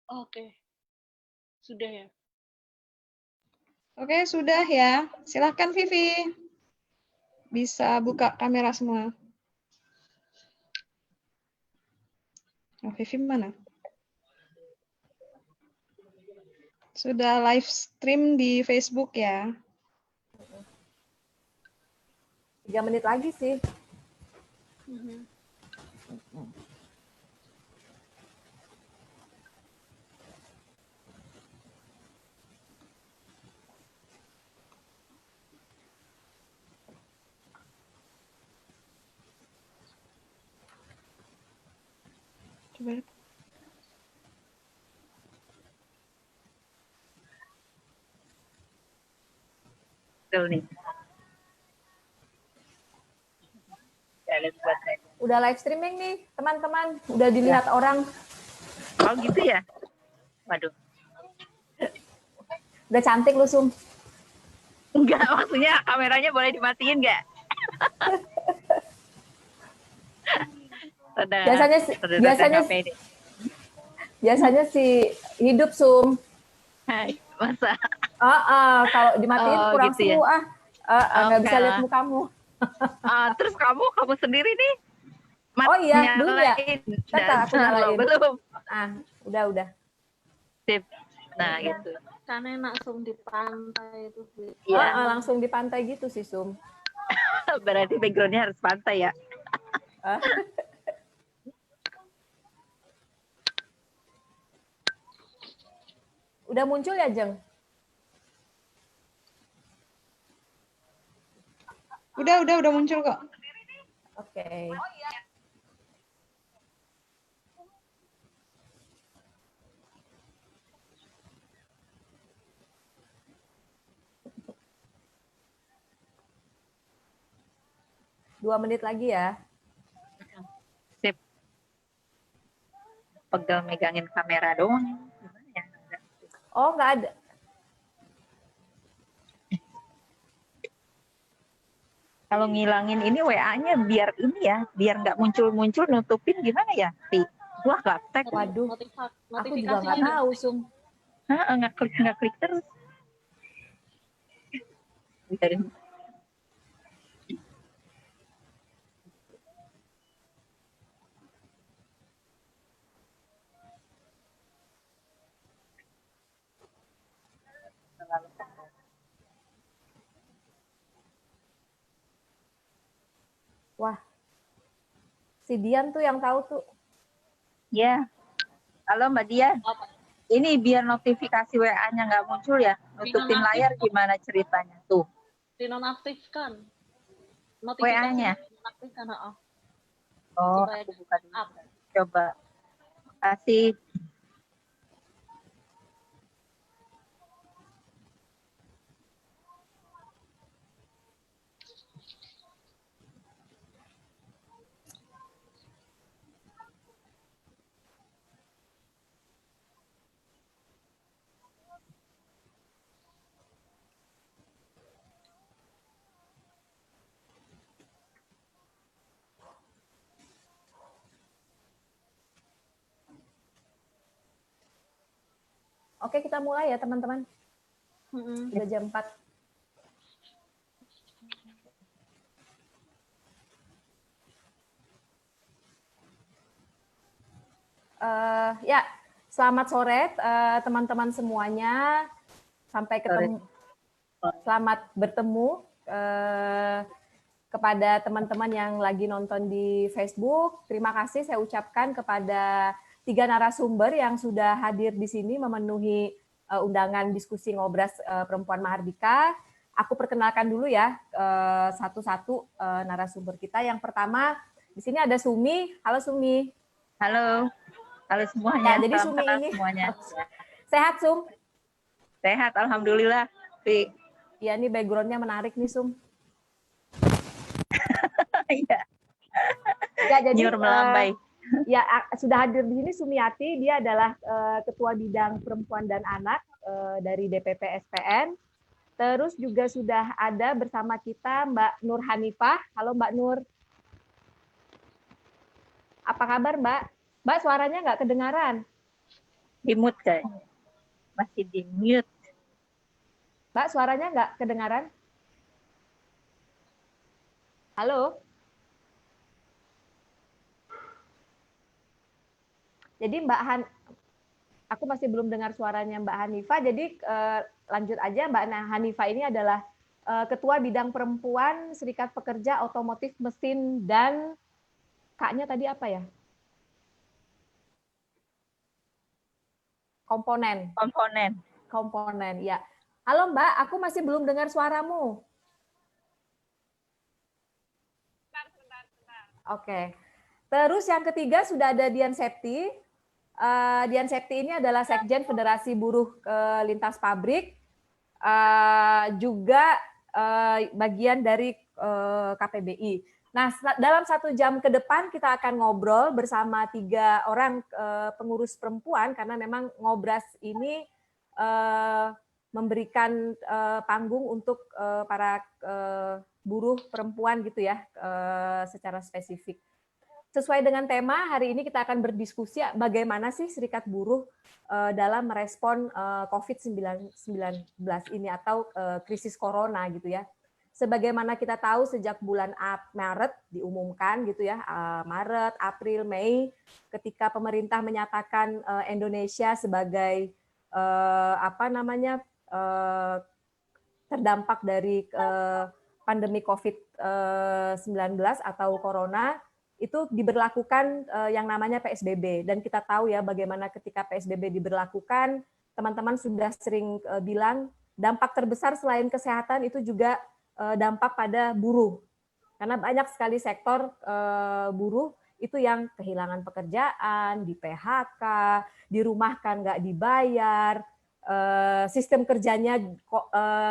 Oke, sudah ya. Oke, sudah ya. Silahkan Vivi. Bisa buka kamera semua. Oh, Vivi mana? Sudah live stream di Facebook ya. 3 menit lagi sih. Coba. Betul nih. Udah live streaming nih, teman-teman. Udah dilihat orang. Oh gitu ya? Waduh. Udah cantik lu, Sum. Enggak, maksudnya kameranya boleh dimatiin nggak? Biasanya sih hidup, Sum. Hai, masa? Kalau dimatiin kurang gitu seru ya? nggak bisa lihat mukamu. Terus kamu sendiri nih? Oh iya, belum ya? Dan Aku nyalain. Belum. Udah. Sip. Nah, gitu. Kan enak Sum di pantai itu. Langsung di pantai gitu sih, Sum. Berarti backgroundnya harus pantai ya? Udah muncul ya, Jeng? Udah muncul kok. Oke. Dua menit lagi ya. Sip. Pegang megangin kamera doang. Oh, nggak ada. Kalau ngilangin ini WA-nya biar ini ya, biar nggak muncul-muncul nutupin gimana ya, Pi? Wah, gaptek. Waduh, aku juga nggak tahu, Sum. Nggak klik terus. Biarin. Wah, si Dian tuh yang tahu tuh. Ya, halo Mbak Dian. Ini biar notifikasi WA-nya nggak muncul ya, nutupin layar gimana ceritanya tuh? Dinonaktifkan. WA-nya. Dinonaktifkan, Oh, aku buka dulu. Coba. Kasih. Oke, kita mulai ya, teman-teman. Udah jam 4. Ya, selamat sore teman-teman semuanya. Sampai ketemu. Selamat bertemu kepada teman-teman yang lagi nonton di Facebook. Terima kasih saya ucapkan kepada 3 narasumber yang sudah hadir di sini memenuhi undangan diskusi Ngobras Perempuan Mahardika. Aku perkenalkan dulu ya satu-satu narasumber kita. Yang pertama di sini ada Sumi. Halo Sumi. Halo. Halo semuanya. Ya, jadi Sumi ini semuanya. Sehat, Sum? Sehat, alhamdulillah. Iya, ini background-nya menarik nih, Sum. Iya. Ya, jadi Nyur melambai. Ya, sudah hadir di sini Sumiati. Dia adalah Ketua Bidang Perempuan dan Anak dari DPP SPN. Terus juga sudah ada bersama kita Mbak Nur Hanifah. Halo Mbak Nur. Apa kabar Mbak? Mbak, suaranya nggak kedengaran. Di mute kayaknya. Masih di mute. Mbak, suaranya nggak kedengaran? Halo? Jadi aku masih belum dengar suaranya Mbak Hanifah, jadi lanjut aja. Mbak Hanifah ini adalah Ketua Bidang Perempuan Serikat Pekerja Otomotif Mesin dan K-nya tadi apa ya? Komponen. Komponen, ya. Halo Mbak, aku masih belum dengar suaramu. Oke. Terus yang ketiga sudah ada Dian Septi. Dian Septi ini adalah Sekjen Federasi Buruh Lintas Pabrik, juga bagian dari KPBI. Nah, dalam 1 jam ke depan kita akan ngobrol bersama 3 orang pengurus perempuan, karena memang Ngobras ini memberikan panggung untuk para buruh perempuan gitu ya, secara spesifik. Sesuai dengan tema, hari ini kita akan berdiskusi bagaimana sih serikat buruh dalam merespon COVID-19 ini atau krisis corona gitu ya. Sebagaimana kita tahu sejak bulan Maret diumumkan gitu ya, Maret, April, Mei, ketika pemerintah menyatakan Indonesia sebagai terdampak dari pandemi COVID-19 atau corona, itu diberlakukan yang namanya PSBB. Dan kita tahu ya bagaimana ketika PSBB diberlakukan, teman-teman sudah sering bilang dampak terbesar selain kesehatan itu juga dampak pada buruh. Karena banyak sekali sektor buruh itu yang kehilangan pekerjaan, di PHK, dirumahkan nggak dibayar, sistem kerjanya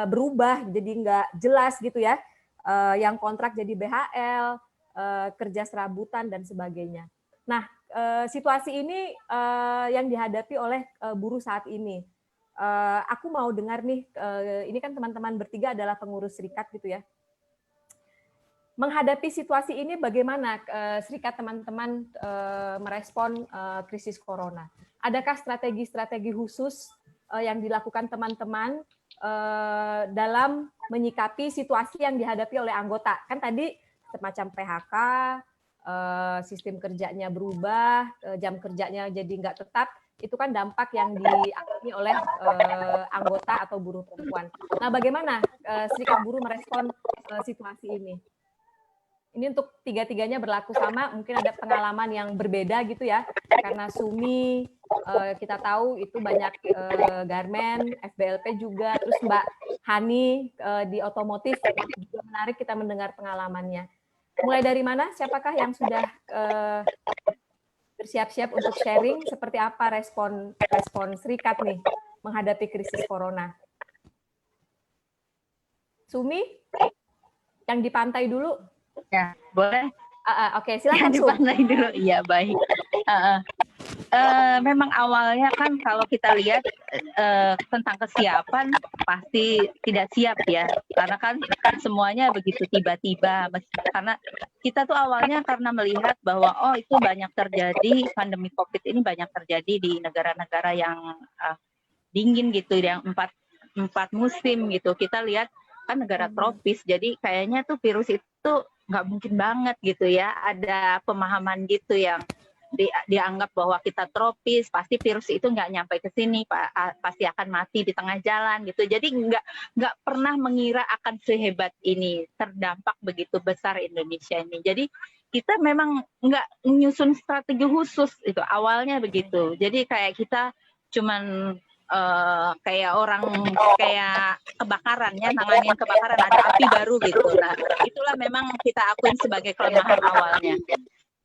berubah jadi nggak jelas gitu ya, yang kontrak jadi BHL, kerja serabutan dan sebagainya. Nah, situasi ini yang dihadapi oleh buruh saat ini. Aku mau dengar nih, ini kan teman-teman bertiga adalah pengurus serikat gitu ya. Menghadapi situasi ini bagaimana serikat teman-teman merespon krisis corona? Adakah strategi-strategi khusus yang dilakukan teman-teman dalam menyikapi situasi yang dihadapi oleh anggota? Kan tadi semacam PHK, sistem kerjanya berubah, jam kerjanya jadi nggak tetap, itu kan dampak yang dialami oleh anggota atau buruh perempuan. Nah, bagaimana serikat buruh merespon situasi ini? Ini untuk tiga-tiganya berlaku sama, mungkin ada pengalaman yang berbeda gitu ya, karena Sumi kita tahu itu banyak garmen, FBLP juga, terus Mbak Hani di otomotif, juga menarik kita mendengar pengalamannya. Mulai dari mana? Siapakah yang sudah bersiap-siap untuk sharing seperti apa respon serikat nih menghadapi krisis corona? Sumi, yang di pantai dulu. Ya, boleh. Oke, silakan Sumi. Di pantai dulu. Iya, baik. Memang awalnya kan kalau kita lihat tentang kesiapan pasti tidak siap ya, karena kan semuanya begitu tiba-tiba. Karena kita tuh awalnya karena melihat bahwa itu banyak terjadi, pandemi COVID ini banyak terjadi di negara-negara yang dingin gitu, yang empat musim gitu. Kita lihat kan negara tropis, jadi kayaknya tuh virus itu nggak mungkin banget gitu ya, ada pemahaman gitu yang dianggap bahwa kita tropis, pasti virus itu nggak nyampe ke sini, pasti akan mati di tengah jalan gitu. Jadi nggak pernah mengira akan sehebat ini, terdampak begitu besar Indonesia ini. Jadi kita memang nggak menyusun strategi khusus itu awalnya begitu. Jadi kayak kita cuman kayak orang kayak kebakaran ya, nanganin kebakaran, ada api baru gitu. Nah, itulah memang kita akuin sebagai kelemahan awalnya.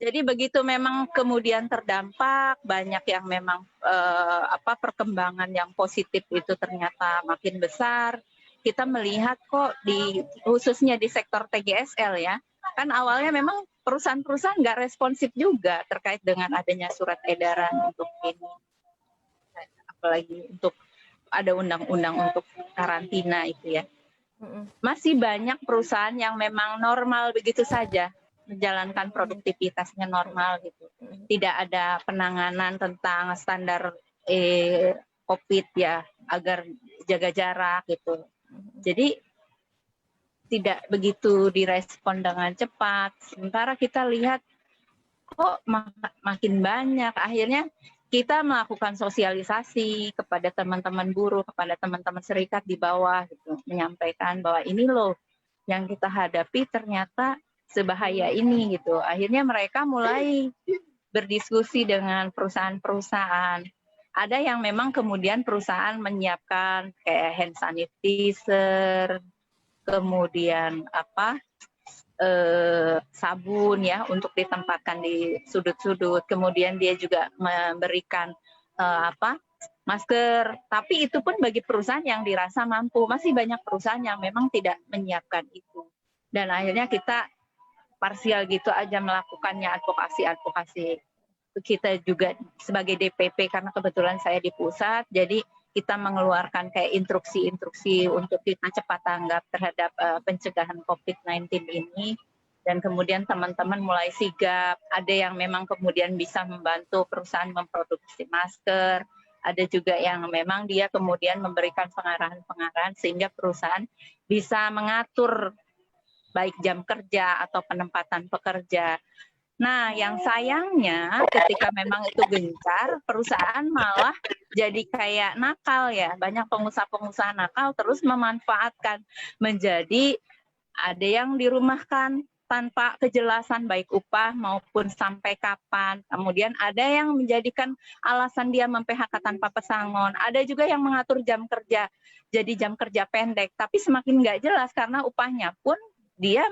Jadi begitu memang kemudian terdampak, banyak yang memang perkembangan yang positif itu ternyata makin besar. Kita melihat kok khususnya di sektor TGSL ya, kan awalnya memang perusahaan-perusahaan nggak responsif juga terkait dengan adanya surat edaran untuk ini. Apalagi untuk ada undang-undang untuk karantina itu ya. Masih banyak perusahaan yang memang normal begitu saja, menjalankan produktivitasnya normal gitu. Tidak ada penanganan tentang standar COVID ya, agar jaga jarak gitu. Jadi tidak begitu direspon dengan cepat. Sementara kita lihat kok makin banyak. Akhirnya kita melakukan sosialisasi kepada teman-teman buruh, kepada teman-teman serikat di bawah gitu, menyampaikan bahwa ini loh yang kita hadapi ternyata sebahaya ini gitu. Akhirnya mereka mulai berdiskusi dengan perusahaan-perusahaan. Ada yang memang kemudian perusahaan menyiapkan kayak hand sanitizer, kemudian sabun ya untuk ditempatkan di sudut-sudut. Kemudian dia juga memberikan masker. Tapi itu pun bagi perusahaan yang dirasa mampu. Masih banyak perusahaan yang memang tidak menyiapkan itu. Dan akhirnya kita parsial gitu aja melakukannya advokasi. Kita juga sebagai DPP karena kebetulan saya di pusat, jadi kita mengeluarkan kayak instruksi-instruksi untuk kita cepat tanggap terhadap pencegahan COVID-19 ini. Dan kemudian teman-teman mulai sigap. Ada yang memang kemudian bisa membantu perusahaan memproduksi masker. Ada juga yang memang dia kemudian memberikan pengarahan-pengarahan sehingga perusahaan bisa mengatur baik jam kerja atau penempatan pekerja. Nah, yang sayangnya ketika memang itu gencar, perusahaan malah jadi kayak nakal ya. Banyak pengusaha-pengusaha nakal terus memanfaatkan. Menjadi ada yang dirumahkan tanpa kejelasan baik upah maupun sampai kapan. Kemudian ada yang menjadikan alasan dia mem-PHK tanpa pesangon. Ada juga yang mengatur jam kerja, jadi jam kerja pendek. Tapi semakin nggak jelas karena upahnya pun dia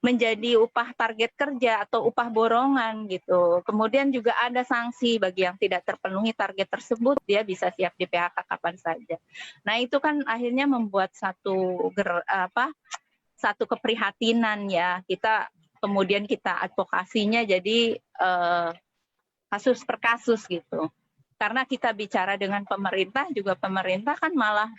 menjadi upah target kerja atau upah borongan gitu. Kemudian juga ada sanksi bagi yang tidak terpenuhi target tersebut, dia bisa siap di PHK kapan saja. Nah, itu kan akhirnya membuat satu keprihatinan ya. Kemudian kita advokasinya jadi kasus per kasus gitu. Karena kita bicara dengan pemerintah juga, pemerintah kan malah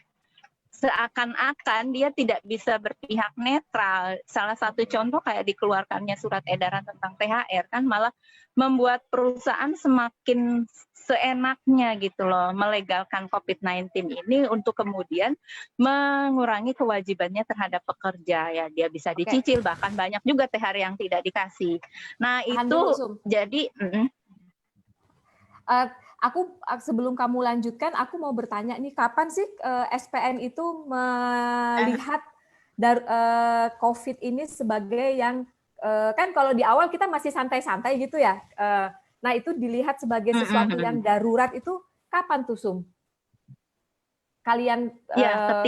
seakan-akan dia tidak bisa berpihak netral. Salah satu contoh kayak dikeluarkannya surat edaran tentang THR kan malah membuat perusahaan semakin seenaknya gitu loh, melegalkan COVID-19 ini untuk kemudian mengurangi kewajibannya terhadap pekerja ya. Dia bisa dicicil, bahkan banyak juga THR yang tidak dikasih. Nah, itu jadi aku sebelum kamu lanjutkan, aku mau bertanya nih, kapan sih SPN itu melihat COVID ini sebagai yang kan kalau di awal kita masih santai-santai gitu ya. Nah, itu dilihat sebagai sesuatu yang darurat itu kapan tuh, Sum? Kalian ya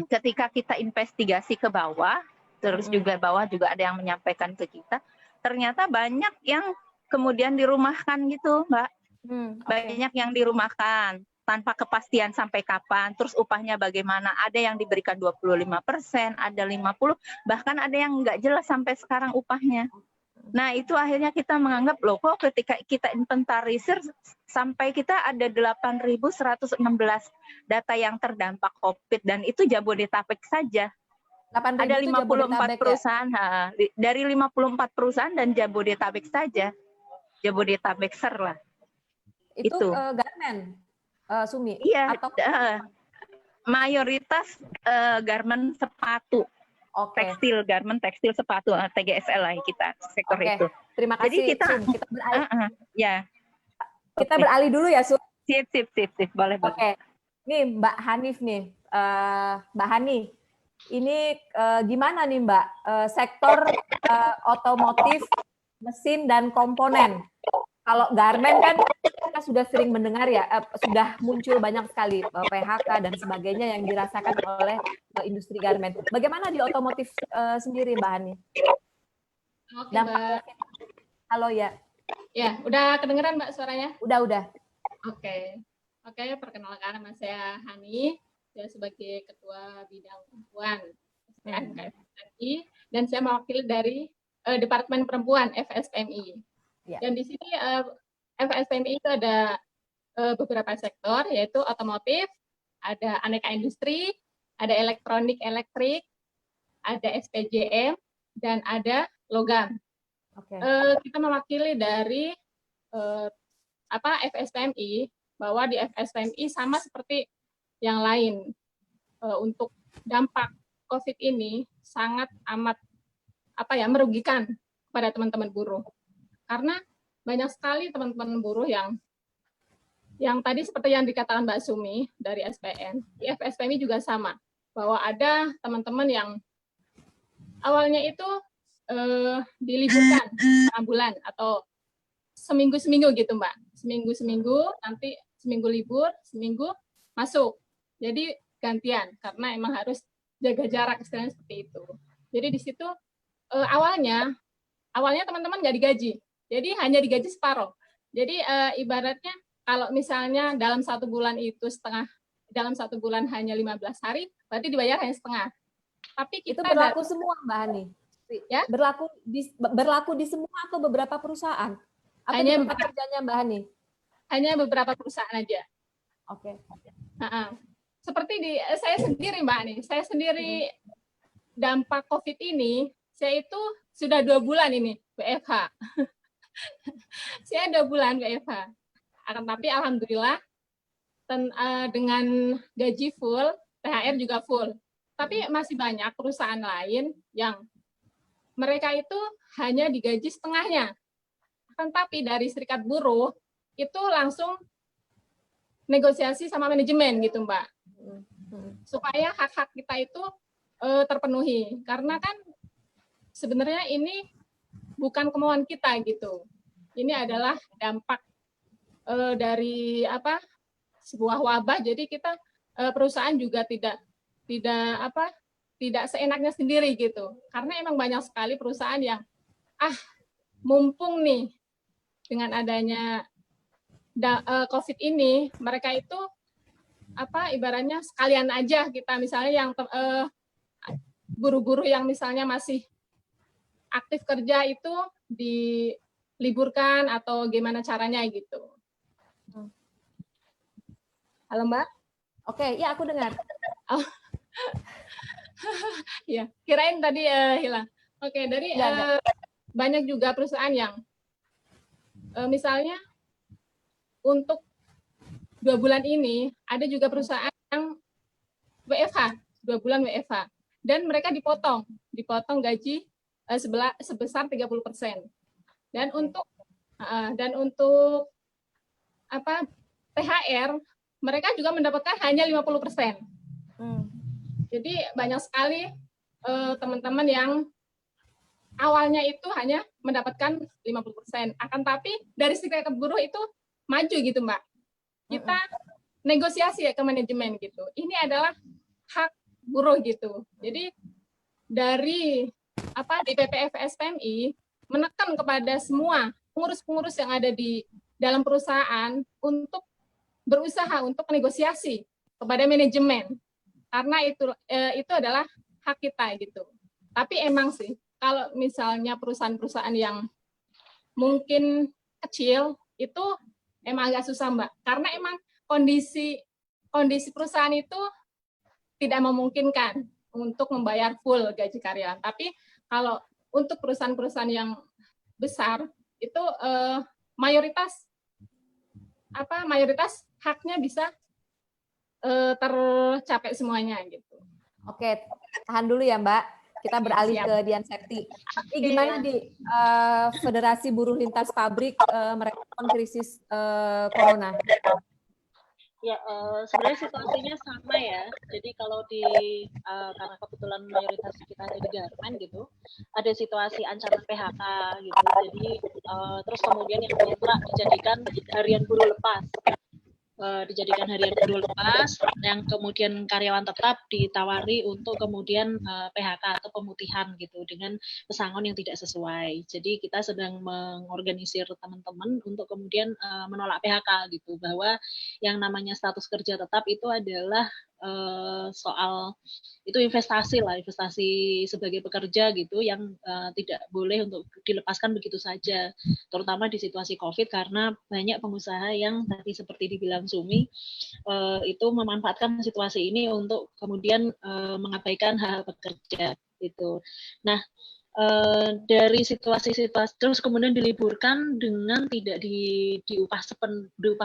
ketika kita investigasi ke bawah, terus juga bawah juga ada yang menyampaikan ke kita, ternyata banyak yang kemudian dirumahkan gitu, Mbak. Banyak yang dirumahkan tanpa kepastian sampai kapan, terus upahnya bagaimana. Ada yang diberikan 25%, ada 50%, bahkan ada yang nggak jelas sampai sekarang upahnya. Nah, itu akhirnya kita menganggap, loh kok ketika kita inventarisir sampai kita ada 8.116 data yang terdampak COVID, dan itu Jabodetabek saja. Ada 54 perusahaan, ya? Dari 54 perusahaan dan Jabodetabek saja. Jabodetabek ser lah. Itu garmen, Sumi? Iya, atau mayoritas garmen sepatu. Tekstil, garmen tekstil sepatu, TGSL lah kita sektor itu. Terima kasih. Jadi kita, Sum, kita beralih. Kita beralih dulu ya, Sum. Sip. Boleh. Nih Mbak Hanif nih, Mbak Hani, ini gimana nih Mbak, sektor otomotif, mesin dan komponen. Kalau garmen kan kita sudah sering mendengar ya, sudah muncul banyak sekali PHK dan sebagainya yang dirasakan oleh industri garmen. Bagaimana di otomotif sendiri, Mbak Hani? Oke, Mbak. Halo ya. Ya, udah kedengeran Mbak suaranya? Udah. Oke, perkenalkan nama saya Hani, saya sebagai Ketua Bidang Perempuan FSPMI, dan saya mewakili dari Departemen Perempuan FSPMI. Ya. Dan di sini FSPMI itu ada beberapa sektor, yaitu otomotif, ada aneka industri, ada elektronik elektrik, ada SPJM, dan ada logam. Kita mewakili dari FSPMI, bahwa di FSPMI sama seperti yang lain, untuk dampak COVID ini sangat amat merugikan kepada teman-teman buruh. Karena banyak sekali teman-teman buruh yang tadi seperti yang dikatakan Mbak Sumi dari SPN, di FSPMI juga sama, bahwa ada teman-teman yang awalnya itu diliburkan 6 bulan atau seminggu-seminggu gitu Mbak, seminggu-seminggu, nanti seminggu libur, seminggu masuk. Jadi gantian, karena emang harus jaga jarak, istilahnya seperti itu. Jadi di situ awalnya teman-teman nggak digaji, jadi hanya digaji separuh. Jadi ibaratnya kalau misalnya dalam 1 bulan itu dalam 1 bulan hanya 15 hari, berarti dibayar hanya setengah. Tapi Itu kita berlaku semua Mbak Hani? Ya? Berlaku di semua atau beberapa perusahaan? Atau Hanya di tempat kerjanya Mbak Hani? Hanya beberapa perusahaan aja. Oke. Seperti saya sendiri Mbak nih, saya sendiri dampak COVID ini, saya itu sudah 2 bulan ini WFH. Saya 2 bulan WFH. Tapi alhamdulillah dengan gaji full, THR juga full. Tapi masih banyak perusahaan lain yang mereka itu hanya digaji setengahnya. Tapi dari serikat buruh itu langsung negosiasi sama manajemen gitu Mbak, supaya hak-hak kita itu terpenuhi. Karena kan sebenarnya ini bukan kemauan kita gitu. Ini adalah dampak dari sebuah wabah. Jadi kita perusahaan juga tidak seenaknya sendiri gitu. Karena emang banyak sekali perusahaan yang mumpung nih dengan adanya COVID ini, mereka itu ibaratnya sekalian aja kita misalnya yang guru-guru yang misalnya masih aktif kerja itu diliburkan atau gimana caranya gitu. Halo Mbak? Oke, ya aku dengar. Ya, kirain tadi hilang. Oke, dari banyak juga perusahaan yang misalnya untuk 2 bulan ini ada juga perusahaan yang WFH, 2 bulan WFH, dan mereka dipotong gaji sebesar 30%. Dan untuk THR mereka juga mendapatkan hanya 50%. Jadi banyak sekali teman-teman yang awalnya itu hanya mendapatkan 50%. Akan tapi dari serikat buruh itu maju gitu Mbak. Kita negosiasi ke manajemen gitu. Ini adalah hak buruh gitu. Jadi dari DPP FSPMI menekan kepada semua pengurus-pengurus yang ada di dalam perusahaan untuk berusaha untuk negosiasi kepada manajemen. Karena itu adalah hak kita gitu. Tapi emang sih kalau misalnya perusahaan-perusahaan yang mungkin kecil itu emang agak susah Mbak, karena emang kondisi perusahaan itu tidak memungkinkan untuk membayar full gaji karyawan. Tapi kalau untuk perusahaan-perusahaan yang besar itu mayoritas haknya bisa tercapai semuanya gitu. Oke, tahan dulu ya Mbak. Kita beralih ke Dian Septi. Ini gimana di Federasi Buruh Lintas Pabrik merespon krisis corona? Ya, sebenarnya situasinya sama ya. Jadi kalau karena kebetulan mayoritas kita ada di garmen gitu, ada situasi ancaman PHK gitu. Jadi terus kemudian yang kontrak dijadikan harian buruh lepas. Yang kemudian karyawan tetap ditawari untuk kemudian PHK atau pemutihan gitu dengan pesangon yang tidak sesuai. Jadi kita sedang mengorganisir teman-teman untuk kemudian menolak PHK gitu, bahwa yang namanya status kerja tetap itu adalah soal itu investasi sebagai pekerja gitu yang tidak boleh untuk dilepaskan begitu saja, terutama di situasi COVID, karena banyak pengusaha yang tadi seperti dibilang Sumi itu memanfaatkan situasi ini untuk kemudian mengabaikan hak pekerja gitu. Nah, dari situasi-situasi terus kemudian diliburkan dengan tidak diupah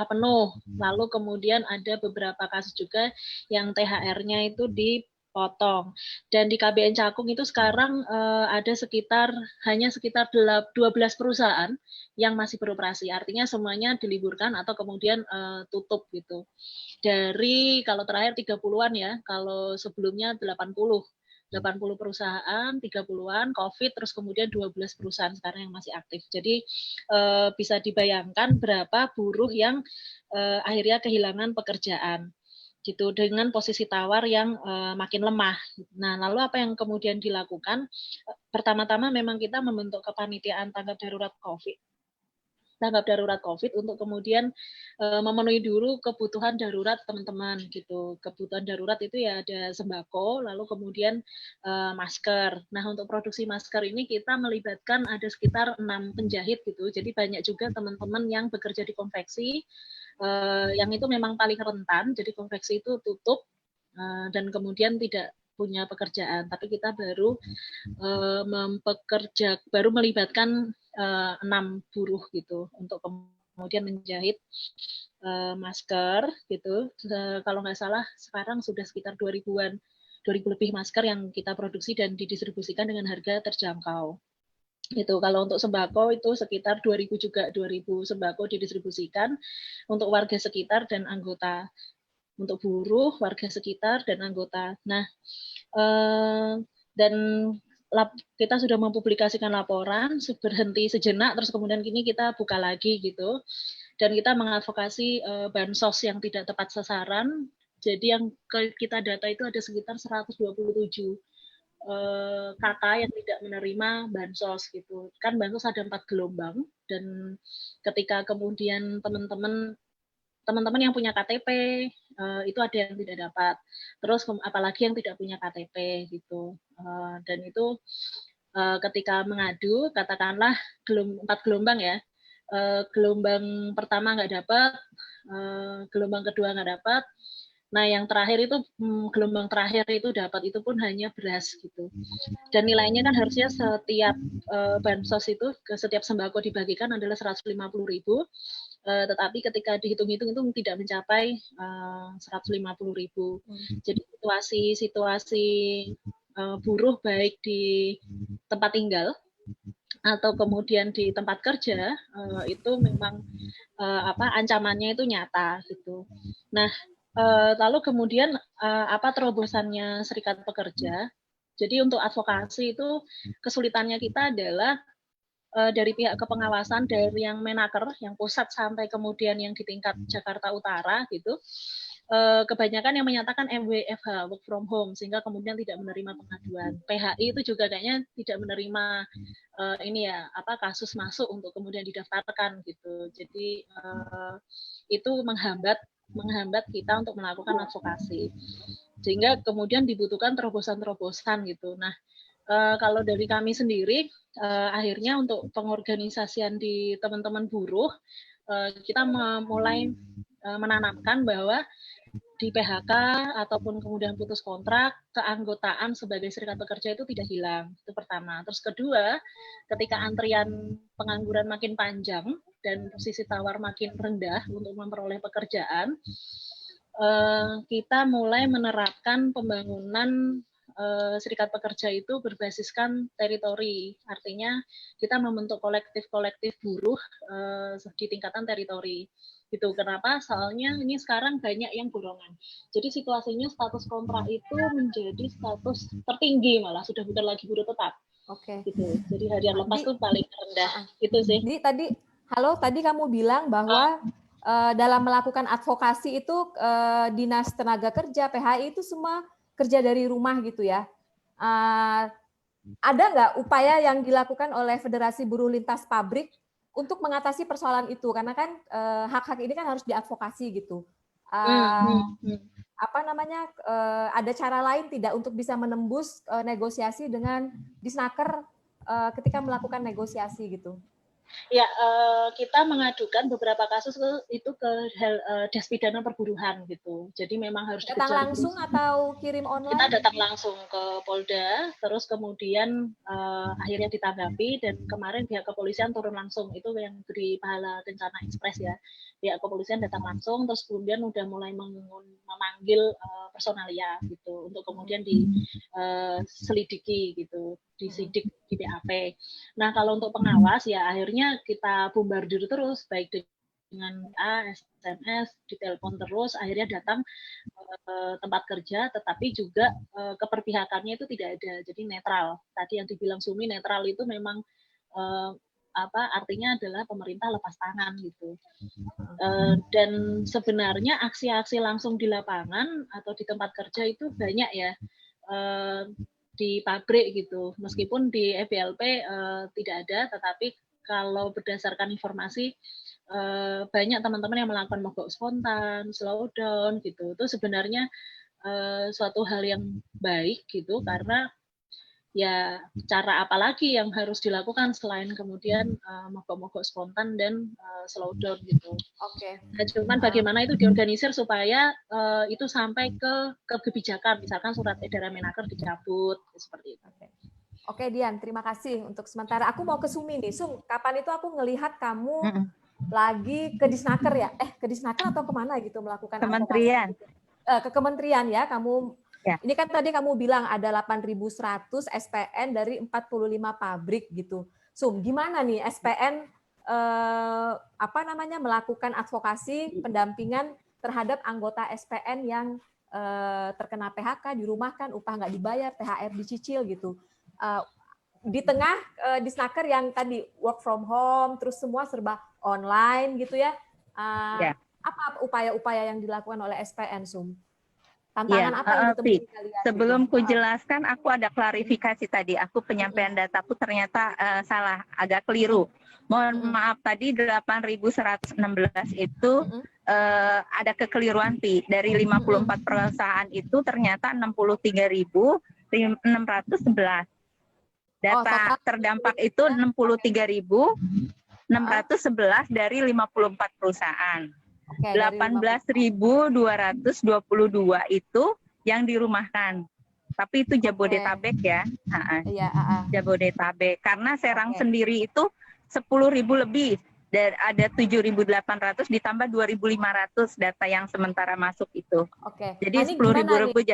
penuh. Lalu kemudian ada beberapa kasus juga yang THR-nya itu dipotong. Dan di KBN Cakung itu sekarang ada hanya sekitar 12 perusahaan yang masih beroperasi. Artinya semuanya diliburkan atau kemudian tutup gitu. Dari kalau terakhir 30-an ya, kalau sebelumnya 80 perusahaan, 30-an COVID, terus kemudian 12 perusahaan sekarang yang masih aktif. Jadi bisa dibayangkan berapa buruh yang akhirnya kehilangan pekerjaan gitu dengan posisi tawar yang makin lemah. Nah, lalu apa yang kemudian dilakukan? Pertama-tama memang kita membentuk kepanitiaan tanggap darurat COVID untuk kemudian memenuhi dulu kebutuhan darurat teman-teman gitu. Kebutuhan darurat itu ya ada sembako, lalu kemudian masker. Nah, untuk produksi masker ini kita melibatkan ada sekitar 6 penjahit gitu. Jadi banyak juga teman-teman yang bekerja di konveksi yang itu memang paling rentan. Jadi konveksi itu tutup dan kemudian tidak punya pekerjaan, tapi kita baru melibatkan 6 buruh gitu untuk kemudian menjahit masker gitu. Kalau nggak salah sekarang sudah sekitar 2000 lebih masker yang kita produksi dan didistribusikan dengan harga terjangkau. Itu kalau untuk sembako itu sekitar 2000 juga, 2000 sembako didistribusikan untuk warga sekitar dan anggota. Untuk buruh, warga sekitar dan anggota. Nah, dan kita sudah mempublikasikan laporan, berhenti sejenak, terus kemudian kini kita buka lagi gitu. Dan kita mengadvokasi bansos yang tidak tepat sasaran. Jadi yang kita data itu ada sekitar 127 kakak yang tidak menerima bansos gitu. Kan bansos ada 4 gelombang, dan ketika kemudian teman-teman yang punya KTP itu ada yang tidak dapat. Terus apalagi yang tidak punya KTP gitu. Dan itu ketika mengadu, katakanlah 4 gelombang ya. Gelombang pertama nggak dapat, gelombang kedua nggak dapat. Nah, yang terakhir itu gelombang terakhir itu dapat, itu pun hanya beras gitu. Dan nilainya kan harusnya setiap bansos itu, setiap sembako dibagikan adalah 150.000, tetapi ketika dihitung-hitung itu tidak mencapai 150.000. Jadi situasi buruh baik di tempat tinggal atau kemudian di tempat kerja itu memang ancamannya itu nyata gitu. Nah, lalu kemudian apa terobosannya Serikat Pekerja? Jadi untuk advokasi itu kesulitannya kita adalah dari pihak kepengawasan, dari yang Menaker, yang pusat sampai kemudian yang di tingkat Jakarta Utara gitu, kebanyakan yang menyatakan WFH, work from home, sehingga kemudian tidak menerima pengaduan. PHI itu juga kayaknya tidak menerima kasus masuk untuk kemudian didaftarkan gitu. Jadi itu menghambat kita untuk melakukan advokasi, sehingga kemudian dibutuhkan terobosan-terobosan gitu. Nah, kalau dari kami sendiri, akhirnya untuk pengorganisasian di teman-teman buruh, kita mulai menanamkan bahwa di PHK ataupun kemudian putus kontrak, keanggotaan sebagai serikat pekerja itu tidak hilang. Itu pertama. Terus kedua, ketika antrian pengangguran makin panjang dan posisi tawar makin rendah untuk memperoleh pekerjaan, kita mulai menerapkan pembangunan serikat pekerja itu berbasiskan teritori. Artinya kita membentuk kolektif-kolektif buruh di tingkatan teritori. Gitu. Kenapa? Soalnya ini sekarang banyak yang burongan. Jadi situasinya status kontrak itu menjadi status tertinggi, malah sudah bukan lagi buruh tetap. Oke. Gitu. Jadi harian lepas itu paling rendah. Itu sih. Jadi tadi kamu bilang bahwa dalam melakukan advokasi itu Dinas Tenaga Kerja, PHI itu semua kerja dari rumah gitu ya. Ada nggak upaya yang dilakukan oleh Federasi Buruh Lintas Pabrik untuk mengatasi persoalan itu? Karena kan hak-hak ini kan harus diadvokasi gitu. Ada cara lain tidak untuk bisa menembus negosiasi dengan Disnaker ketika melakukan negosiasi gitu? Ya, kita mengadukan beberapa kasus itu ke Das Pidana Perburuhan gitu. Jadi memang harus Datang dikejar langsung terus. atau kirim online? Kita datang langsung ke Polda, terus kemudian akhirnya ditanggapi, dan kemarin pihak kepolisian turun langsung, itu yang di Pahala Kencana Express ya. Pihak kepolisian datang langsung, terus kemudian udah mulai memanggil personalia gitu, untuk kemudian diselidiki gitu, disidik di BAP. Nah, kalau untuk pengawas ya akhirnya kita bombardir terus, baik dengan SMS, ditelepon terus, akhirnya datang tempat kerja, tetapi juga keperpihakannya itu tidak ada, jadi netral. Tadi yang dibilang Sumi netral itu memang artinya adalah pemerintah lepas tangan gitu. Dan sebenarnya aksi-aksi langsung di lapangan atau di tempat kerja itu banyak ya, di pabrik gitu. Meskipun di FBLP tidak ada, tetapi kalau berdasarkan informasi banyak teman-teman yang melakukan mogok spontan, slow down gitu. Itu sebenarnya suatu hal yang baik gitu, karena ya cara apa lagi yang harus dilakukan selain kemudian mogok-mogok spontan dan slow down gitu. Oke. Nah, cuman bagaimana itu diorganisir supaya itu sampai ke kebijakan, misalkan surat edaran Menaker dicabut seperti itu. Oke Dian, terima kasih untuk sementara. Aku mau ke Sumi nih. Sum, kapan itu aku ngelihat kamu lagi ke Disnaker ya? Ke Disnaker atau kemana gitu melakukan Kementerian. Ke kementerian ya, kamu. Ya. Ini kan tadi kamu bilang ada 8.100 SPN dari 45 pabrik gitu. Sum, gimana nih SPN melakukan advokasi pendampingan terhadap anggota SPN yang terkena PHK, dirumahkan, upah nggak dibayar, THR dicicil gitu. Di tengah Disnaker yang tadi work from home, terus semua serba online gitu ya. Apa upaya-upaya yang dilakukan oleh SPN, Sum? Tantangan apa yang ditemui kalian? Sebelum ku jelaskan, aku ada klarifikasi tadi. Aku penyampaian dataku ternyata salah, agak keliru. Mohon maaf, tadi 8.116 itu ada kekeliruan, Pi. Dari 54 perusahaan itu ternyata 63.611. Data terdampak itu 63.611 dari 54 perusahaan. 18.222 itu yang dirumahkan. Tapi itu Jabodetabek ya. Jabodetabek. Karena Serang sendiri itu 10.000 lebih. Dan ada 7.800 ditambah 2.500 data yang sementara masuk itu. Jadi 10.000 lebih.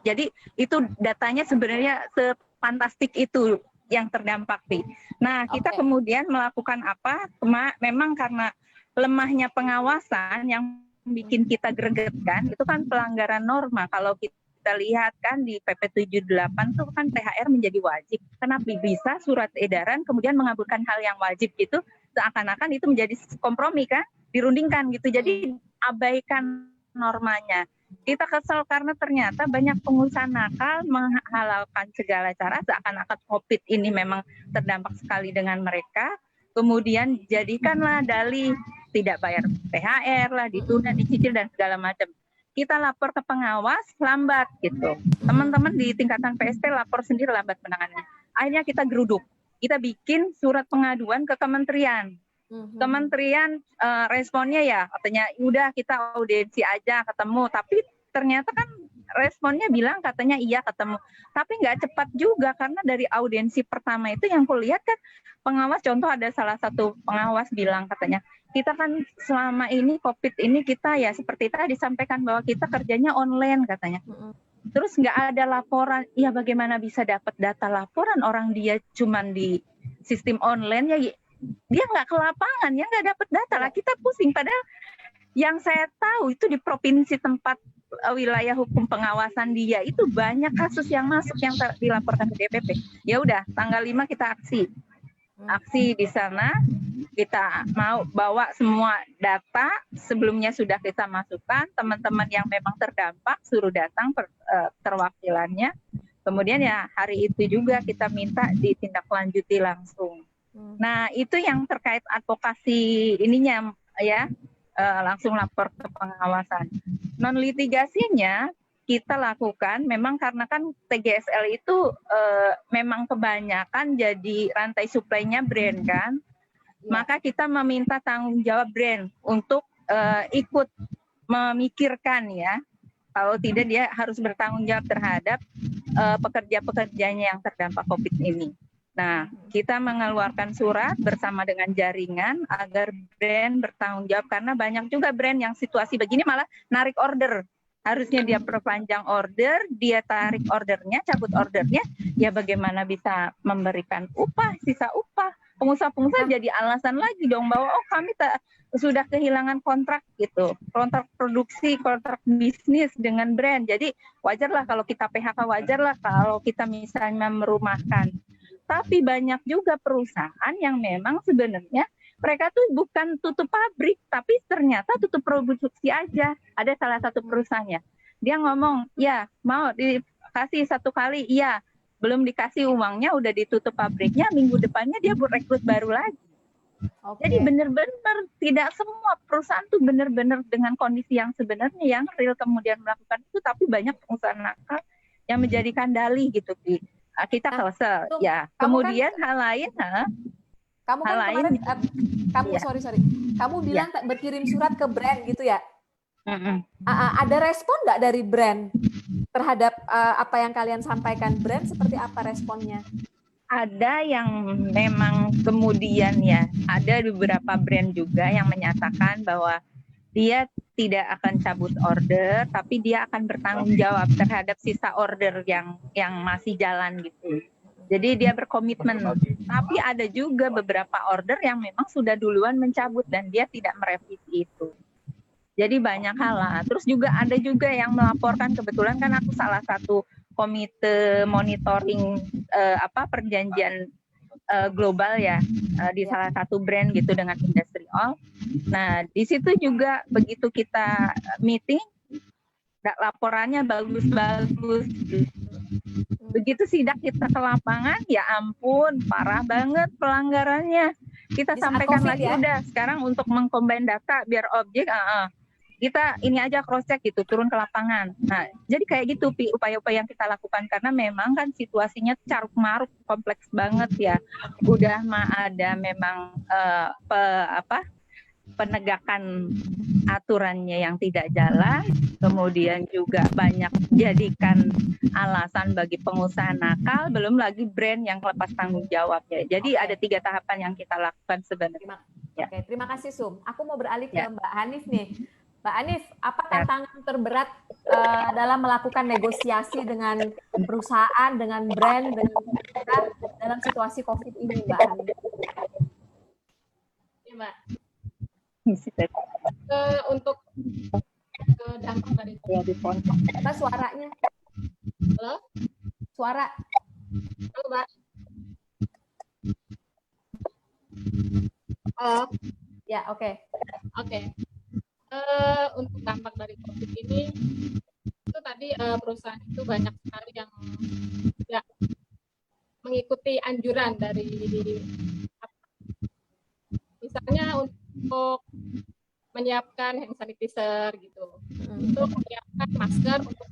Jadi itu datanya sebenarnya sefantastik itu yang terdampak, Pi. Nah, kita kemudian melakukan apa? Memang karena lemahnya pengawasan yang bikin kita gregetkan, itu kan pelanggaran norma. Kalau kita lihat kan di PP 78 tuh kan THR menjadi wajib. Kenapa bisa surat edaran kemudian mengabulkan hal yang wajib gitu, seakan-akan itu menjadi kompromi kan, dirundingkan gitu. Jadi abaikan normanya. Kita kesel karena ternyata banyak pengusaha nakal menghalalkan segala cara, seakan-akan COVID ini memang terdampak sekali dengan mereka. Kemudian jadikanlah dalih tidak bayar THR lah, ditunda, dicicil dan segala macam. Kita lapor ke pengawas lambat gitu. Teman-teman di tingkatan PST lapor sendiri lambat penanganannya. Akhirnya kita geruduk. Kita bikin surat pengaduan ke kementerian. Kementerian responnya ya katanya udah kita audiensi aja ketemu, tapi ternyata kan responnya bilang katanya iya ketemu, tapi nggak cepat juga karena dari audiensi pertama itu yang kulihat kan pengawas, contoh ada salah satu pengawas bilang katanya kita kan selama ini COVID ini kita ya seperti tadi disampaikan bahwa kita kerjanya online katanya. Terus nggak ada laporan, ya bagaimana bisa dapat data laporan orang dia cuman di sistem online ya, dia nggak ke lapangan ya nggak dapat data lah, kita pusing. Padahal yang saya tahu itu di provinsi tempat wilayah hukum pengawasan dia itu banyak kasus yang masuk yang dilaporkan ke DPP. Ya udah tanggal 5 kita aksi di sana, kita mau bawa semua data sebelumnya sudah kita masukkan, teman-teman yang memang terdampak suruh datang perwakilannya. Kemudian ya hari itu juga kita minta ditindaklanjuti langsung. Nah itu yang terkait advokasi ininya ya, langsung lapor ke pengawasan. Non litigasinya kita lakukan memang karena kan TGSL itu memang kebanyakan jadi rantai suplainya brand kan. maka kita meminta tanggung jawab brand untuk ikut memikirkan ya. Kalau tidak dia harus bertanggung jawab terhadap pekerja-pekerjanya yang terdampak COVID ini. Nah, kita mengeluarkan surat bersama dengan jaringan agar brand bertanggung jawab, karena banyak juga brand yang situasi begini malah narik order. Harusnya dia perpanjang order, dia tarik ordernya, cabut ordernya, ya bagaimana bisa memberikan upah, sisa upah. Pengusaha-pengusaha jadi alasan lagi dong bahwa kami sudah kehilangan kontrak gitu, kontrak produksi, kontrak bisnis dengan brand. Jadi wajarlah kalau kita PHK, wajarlah kalau kita misalnya merumahkan. Tapi banyak juga perusahaan yang memang sebenarnya mereka tuh bukan tutup pabrik, tapi ternyata tutup produksi aja. Ada salah satu perusahaannya, dia ngomong, ya mau dikasih 1 kali, iya, belum dikasih uangnya, udah ditutup pabriknya, minggu depannya dia rekrut baru lagi. Jadi benar-benar tidak semua perusahaan tuh benar-benar dengan kondisi yang sebenarnya yang real kemudian melakukan itu, tapi banyak pengusaha nakal yang menjadikan dalih gitu, Pi. Kita selesai ya. Kemudian hal lain, kamu kan kemarin, kamu bilang berkirim surat ke brand gitu ya? Ada respon nggak dari brand terhadap apa yang kalian sampaikan? Brand seperti apa responnya? Ada yang memang kemudian ya, ada beberapa brand juga yang menyatakan bahwa dia tidak akan cabut order, tapi dia akan bertanggung jawab terhadap sisa order yang masih jalan gitu. Jadi dia berkomitmen. Tapi ada juga beberapa order yang memang sudah duluan mencabut dan dia tidak merevisi itu. Jadi banyak hal lah. Terus juga ada juga yang melaporkan, kebetulan kan aku salah satu komite monitoring perjanjian global ya di salah satu brand gitu dengan Industry All. Nah, di situ juga begitu kita meeting, laporannya bagus-bagus. Begitu sidak kita ke lapangan, ya ampun, parah banget pelanggarannya. Kita sampaikan lagi ya? Udah, sekarang untuk mengcombine data biar objek, kita ini aja cross check gitu, turun ke lapangan. Nah, jadi kayak gitu upaya-upaya yang kita lakukan, karena memang kan situasinya caruk maruk, kompleks banget ya. Udah ada memang penegakan aturannya yang tidak jalan, kemudian juga banyak jadikan alasan bagi pengusaha nakal, belum lagi brand yang lepas tanggung jawabnya. Jadi ada 3 tahapan yang kita lakukan sebenarnya. Oke, terima kasih Sum. Aku mau beralih ke Mbak Hanif nih. Mbak Hanif, apa tantangan terberat dalam melakukan negosiasi dengan perusahaan, dengan brand, dengan pemerintah dalam situasi COVID ini, Mbak Hanif? Ya, Mbak. Untuk dampak dari Mbak, suaranya. Halo? Suara. Halo, Mbak. Oh. Ya, oke. Oke. Untuk dampak dari COVID ini, itu tadi perusahaan itu banyak sekali yang tidak mengikuti anjuran dari, misalnya untuk menyiapkan hand sanitizer gitu, untuk menyiapkan masker untuk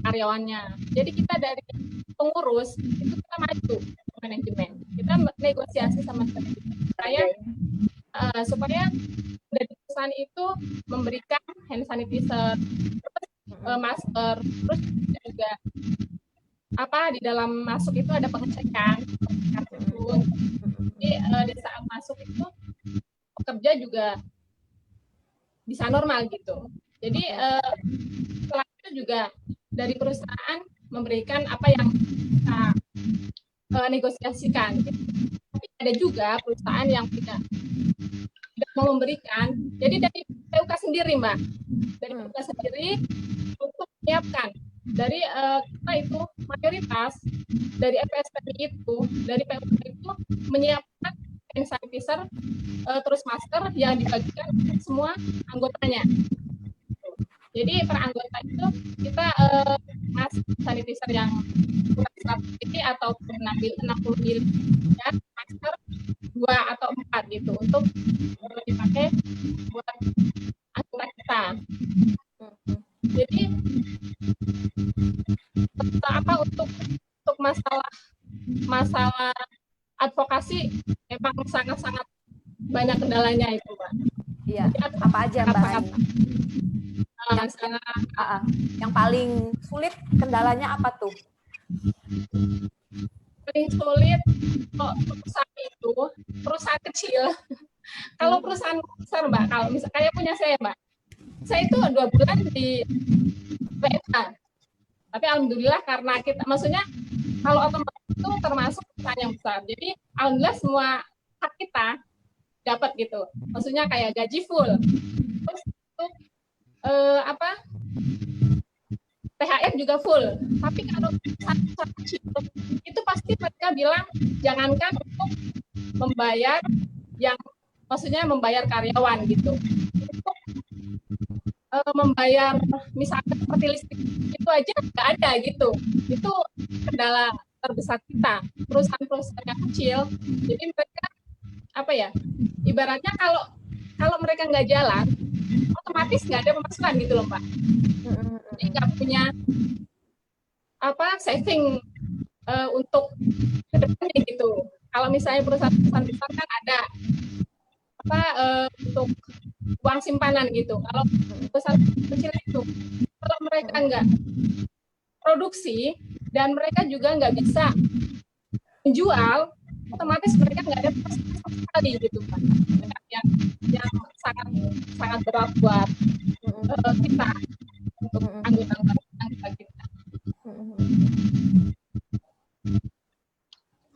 karyawannya. Jadi kita dari pengurus itu kita maju manajemen, kita negosiasi sama manajemen supaya dari perusahaan itu memberikan hand sanitizer, terus masker, terus juga di dalam masuk itu ada pengecekan. Jadi di saat masuk itu pekerja juga bisa normal gitu. Jadi setelah itu juga dari perusahaan memberikan apa yang kita negosiasikan. Gitu. Tapi ada juga perusahaan yang tidak mau memberikan. Jadi dari PUK sendiri, Mbak, dari PUK sendiri untuk menyiapkan dari kita itu mayoritas dari FSPI itu, dari PUK itu menyiapkan hand sanitizer, terus masker yang dibagikan untuk semua anggotanya. Jadi per anggota itu kita masker sanitizer yang kurang 100 ml atau 60 ml ya, masker 2 atau 4 gitu untuk dipakai buat anggota kita. Jadi untuk masalah advokasi memang sangat-sangat banyak kendalanya itu, Mbak. Iya, apa aja Mbak Hani? Yang paling sulit kendalanya apa tuh? Paling sulit kok perusahaan itu perusahaan kecil. Kalau perusahaan besar, Mbak, kalau misalnya kayak punya saya, Mbak, saya itu 2 bulan di WFH. Tapi alhamdulillah karena kita, maksudnya kalau otomatis itu termasuk perusahaan yang besar. Jadi alhamdulillah semua hak kita dapat gitu. Maksudnya kayak gaji full. Terus untuk THR juga full. Tapi kalau perusahaan kecil itu pasti mereka bilang jangankan untuk membayar yang maksudnya membayar karyawan gitu. Untuk membayar misalkan seperti listrik itu aja nggak ada gitu. Itu kendala terbesar kita, perusahaan-perusahaan yang kecil. Jadi mereka apa ya? Ibaratnya kalau mereka nggak jalan, otomatis nggak ada pemasukan gitu loh, Pak. Jadi nggak punya saving untuk kedepannya gitu. Kalau misalnya perusahaan besar kan ada untuk uang simpanan gitu. Kalau perusahaan kecil itu, kalau mereka nggak produksi dan mereka juga nggak bisa menjual, otomatis mereka nggak ada pemasukan sama sekali gitu kan. Yang sangat berat buat kita untuk anggota kita.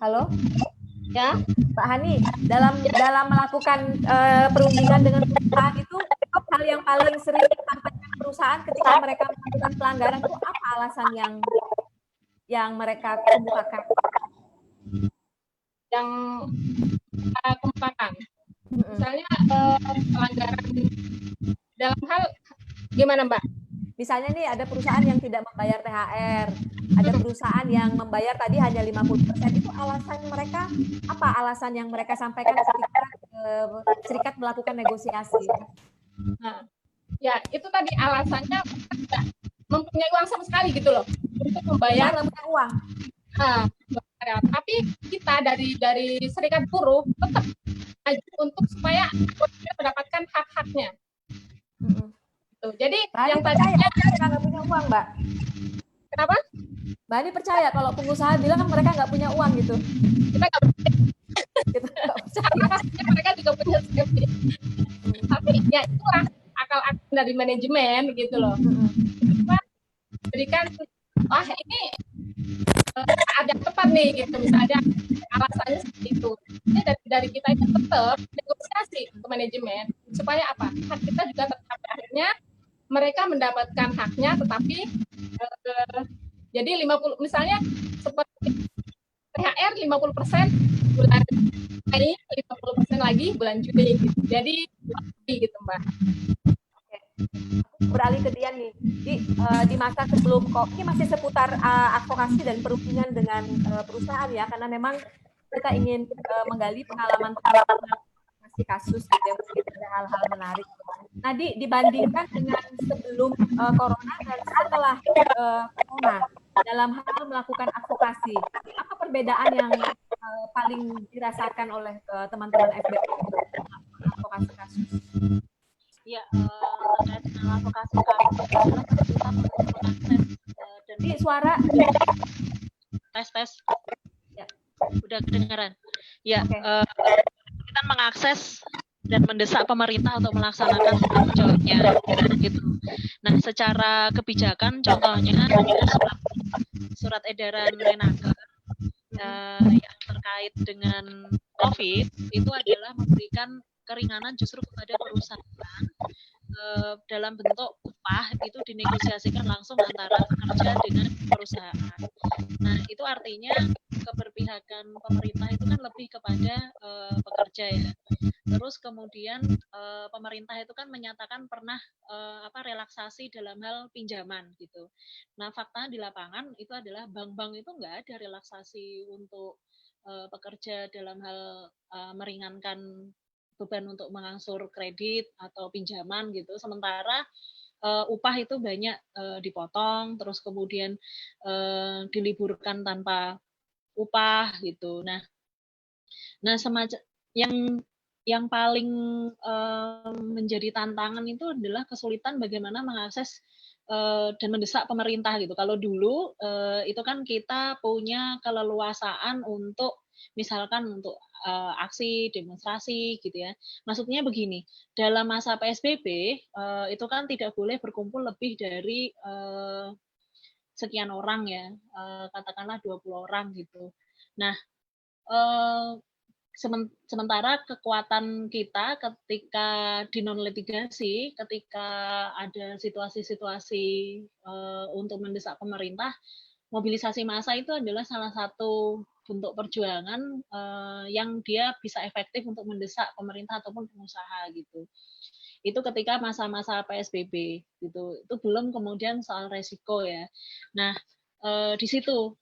Halo? Ya, Pak Hani, dalam melakukan perundingan dengan perusahaan itu, hal yang paling sering disampaikan perusahaan ketika mereka melakukan pelanggaran itu apa alasan yang mereka kemukakan? Yang kemukakan, misalnya pelanggaran dalam hal gimana, Mbak? Misalnya nih ada perusahaan yang tidak membayar THR, ada perusahaan yang membayar tadi hanya 50%, itu alasan mereka apa? Alasan yang mereka sampaikan ketika serikat melakukan negosiasi? Nah, ya itu tadi alasannya tidak mempunyai uang sama sekali gitu loh untuk membayar. Nggak punya uang. Tapi kita dari serikat buruh tetap untuk supaya mendapatkan hak-haknya. Jadi Mbak yang tadinya nggak punya uang, Mbak. Kenapa? Mbak Ani percaya kalau pengusaha bilang mereka nggak punya uang gitu? Kita nggak percaya. Pastinya mereka juga punya safety. Tapi ya itulah akal-akal dari manajemen gitu loh. Kita berikan, ini ada tepat nih gitu, misalnya alasannya seperti itu. Jadi dari kita itu tetap negosiasi ke manajemen supaya apa? Hak kita juga tetap, akhirnya mereka mendapatkan haknya, tetapi jadi 50 misalnya seperti THR 50% bulan Mei, 50% lagi bulan Juli gitu. Jadi gitu, Mbak. Beralih ke Dian nih, di masa sebelum kok ini masih seputar advokasi dan perundingan dengan perusahaan ya, karena memang kita ingin menggali pengalaman kasus gitu ya, mungkin ada hal-hal menarik. Nah, dibandingkan dengan sebelum corona dan setelah corona dalam hal melakukan advokasi, apa perbedaan yang paling dirasakan oleh teman-teman FBK advokasi kasus? Ya, terkait dengan advokasi kasus adalah kita mengakses dan suara tes ya, udah kedengaran ya. Kita mengakses dan mendesak pemerintah untuk melaksanakan tanggung jawabnya gitu. Nah, secara kebijakan contohnya surat edaran Menaker yang terkait dengan COVID itu adalah memberikan keringanan justru kepada perusahaan dalam bentuk upah itu dinegosiasikan langsung antara pekerja dengan perusahaan. Nah, itu artinya keberpihakan pemerintah itu kan lebih kepada pekerja ya. Terus kemudian pemerintah itu kan menyatakan pernah relaksasi dalam hal pinjaman gitu. Nah, faktanya di lapangan itu adalah bank-bank itu nggak ada relaksasi untuk pekerja dalam hal meringankan beban untuk mengangsur kredit atau pinjaman gitu. Sementara upah itu banyak dipotong, terus kemudian diliburkan tanpa upah gitu. Nah semacam yang yang paling menjadi tantangan itu adalah kesulitan bagaimana mengakses dan mendesak pemerintah gitu. Kalau dulu itu kan kita punya keleluasaan untuk misalkan untuk aksi, demonstrasi gitu ya. Maksudnya begini, dalam masa PSBB itu kan tidak boleh berkumpul lebih dari sekian orang ya, katakanlah 20 orang gitu. Nah, sementara kekuatan kita ketika dinonlitigasi, ketika ada situasi-situasi untuk mendesak pemerintah, mobilisasi massa itu adalah salah satu bentuk perjuangan yang dia bisa efektif untuk mendesak pemerintah ataupun pengusaha gitu. Itu ketika masa-masa PSBB gitu. Itu belum kemudian soal resiko ya. Nah, di situ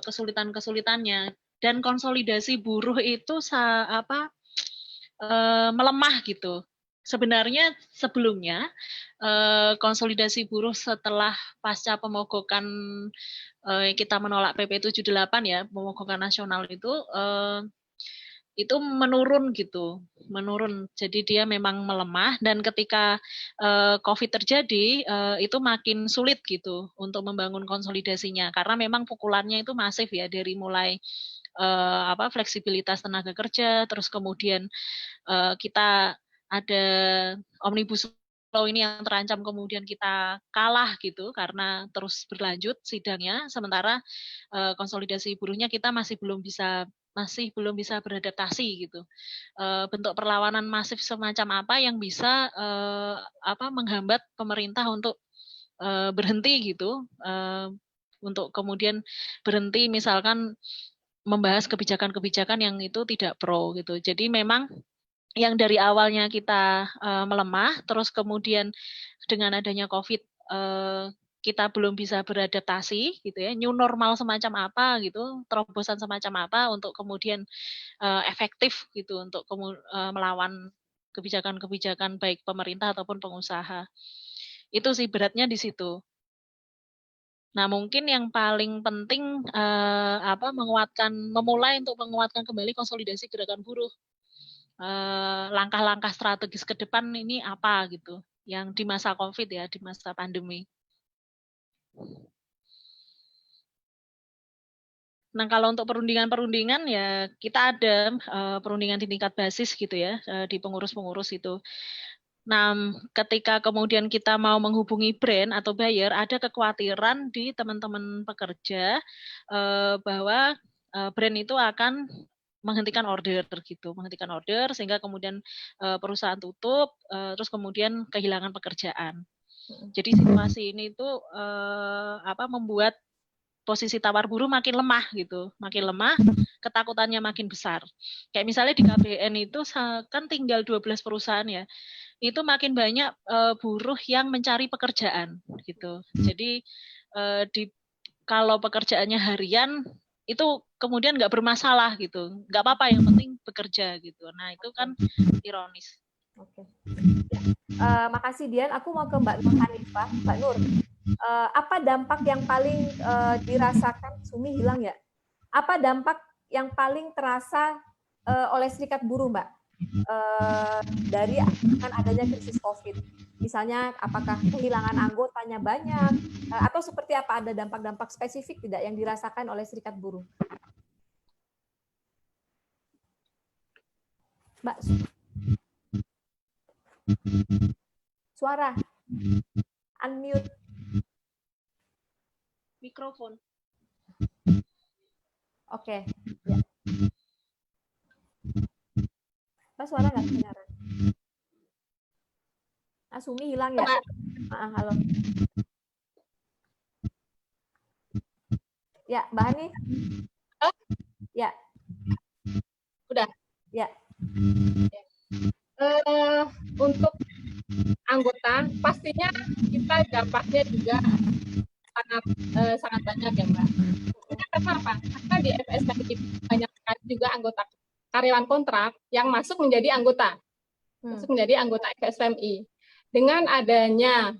kesulitan-kesulitannya. Dan konsolidasi buruh itu melemah gitu. Sebenarnya sebelumnya konsolidasi buruh setelah pasca pemogokan kita menolak PP 78 ya, pemogokan nasional itu menurun gitu, menurun. Jadi dia memang melemah dan ketika COVID terjadi itu makin sulit gitu untuk membangun konsolidasinya karena memang pukulannya itu masif ya dari mulai fleksibilitas tenaga kerja, terus kemudian kita ada omnibus law ini yang terancam kemudian kita kalah gitu karena terus berlanjut sidangnya, sementara konsolidasi buruhnya kita masih belum bisa beradaptasi gitu. Bentuk perlawanan masif semacam apa yang bisa menghambat pemerintah untuk berhenti gitu, untuk kemudian berhenti misalkan membahas kebijakan-kebijakan yang itu tidak pro gitu. Jadi memang yang dari awalnya kita melemah, terus kemudian dengan adanya COVID kita belum bisa beradaptasi gitu ya, new normal semacam apa gitu, terobosan semacam apa untuk kemudian efektif gitu untuk melawan kebijakan-kebijakan baik pemerintah ataupun pengusaha. Itu sih beratnya di situ. Nah, mungkin yang paling penting memulai untuk menguatkan kembali konsolidasi gerakan buruh. Langkah-langkah strategis ke depan ini apa gitu, yang di masa COVID ya, di masa pandemi. Nah, kalau untuk perundingan-perundingan ya kita ada perundingan di tingkat basis gitu ya, di pengurus-pengurus itu. Nah, ketika kemudian kita mau menghubungi brand atau buyer, ada kekhawatiran di teman-teman pekerja bahwa brand itu akan menghentikan order sehingga kemudian perusahaan tutup, terus kemudian kehilangan pekerjaan. Jadi situasi ini tuh membuat posisi tawar buruh makin lemah gitu, ketakutannya makin besar. Kayak misalnya di KBN itu kan tinggal 12 perusahaan ya, itu makin banyak buruh yang mencari pekerjaan gitu. Jadi kalau pekerjaannya harian itu kemudian nggak bermasalah gitu, nggak apa-apa, yang penting bekerja gitu. Nah itu kan ironis. Oke. Makasih Dian. Aku mau ke Mbak Nur Hanifah. Mbak Nur, apa dampak yang paling dirasakan? Sumi hilang ya? Apa dampak yang paling terasa oleh serikat buruh, Mbak, dari dengan adanya krisis COVID? Misalnya, apakah kehilangan anggotanya banyak, atau seperti apa? Ada dampak-dampak spesifik tidak yang dirasakan oleh serikat buruh? Mbak, suara, unmute. Mikrofon. Oke. Ya. Mbak, suara nggak kedengaran? Sumi hilang ya? Halo. Ya, Mbak Hani? Ya. Udah? Ya. Untuk anggota, pastinya kita dampaknya juga sangat banyak ya Mbak. Karena apa? Karena di FSMI banyak sekali juga anggota karyawan kontrak yang masuk menjadi anggota, FSMI. Dengan adanya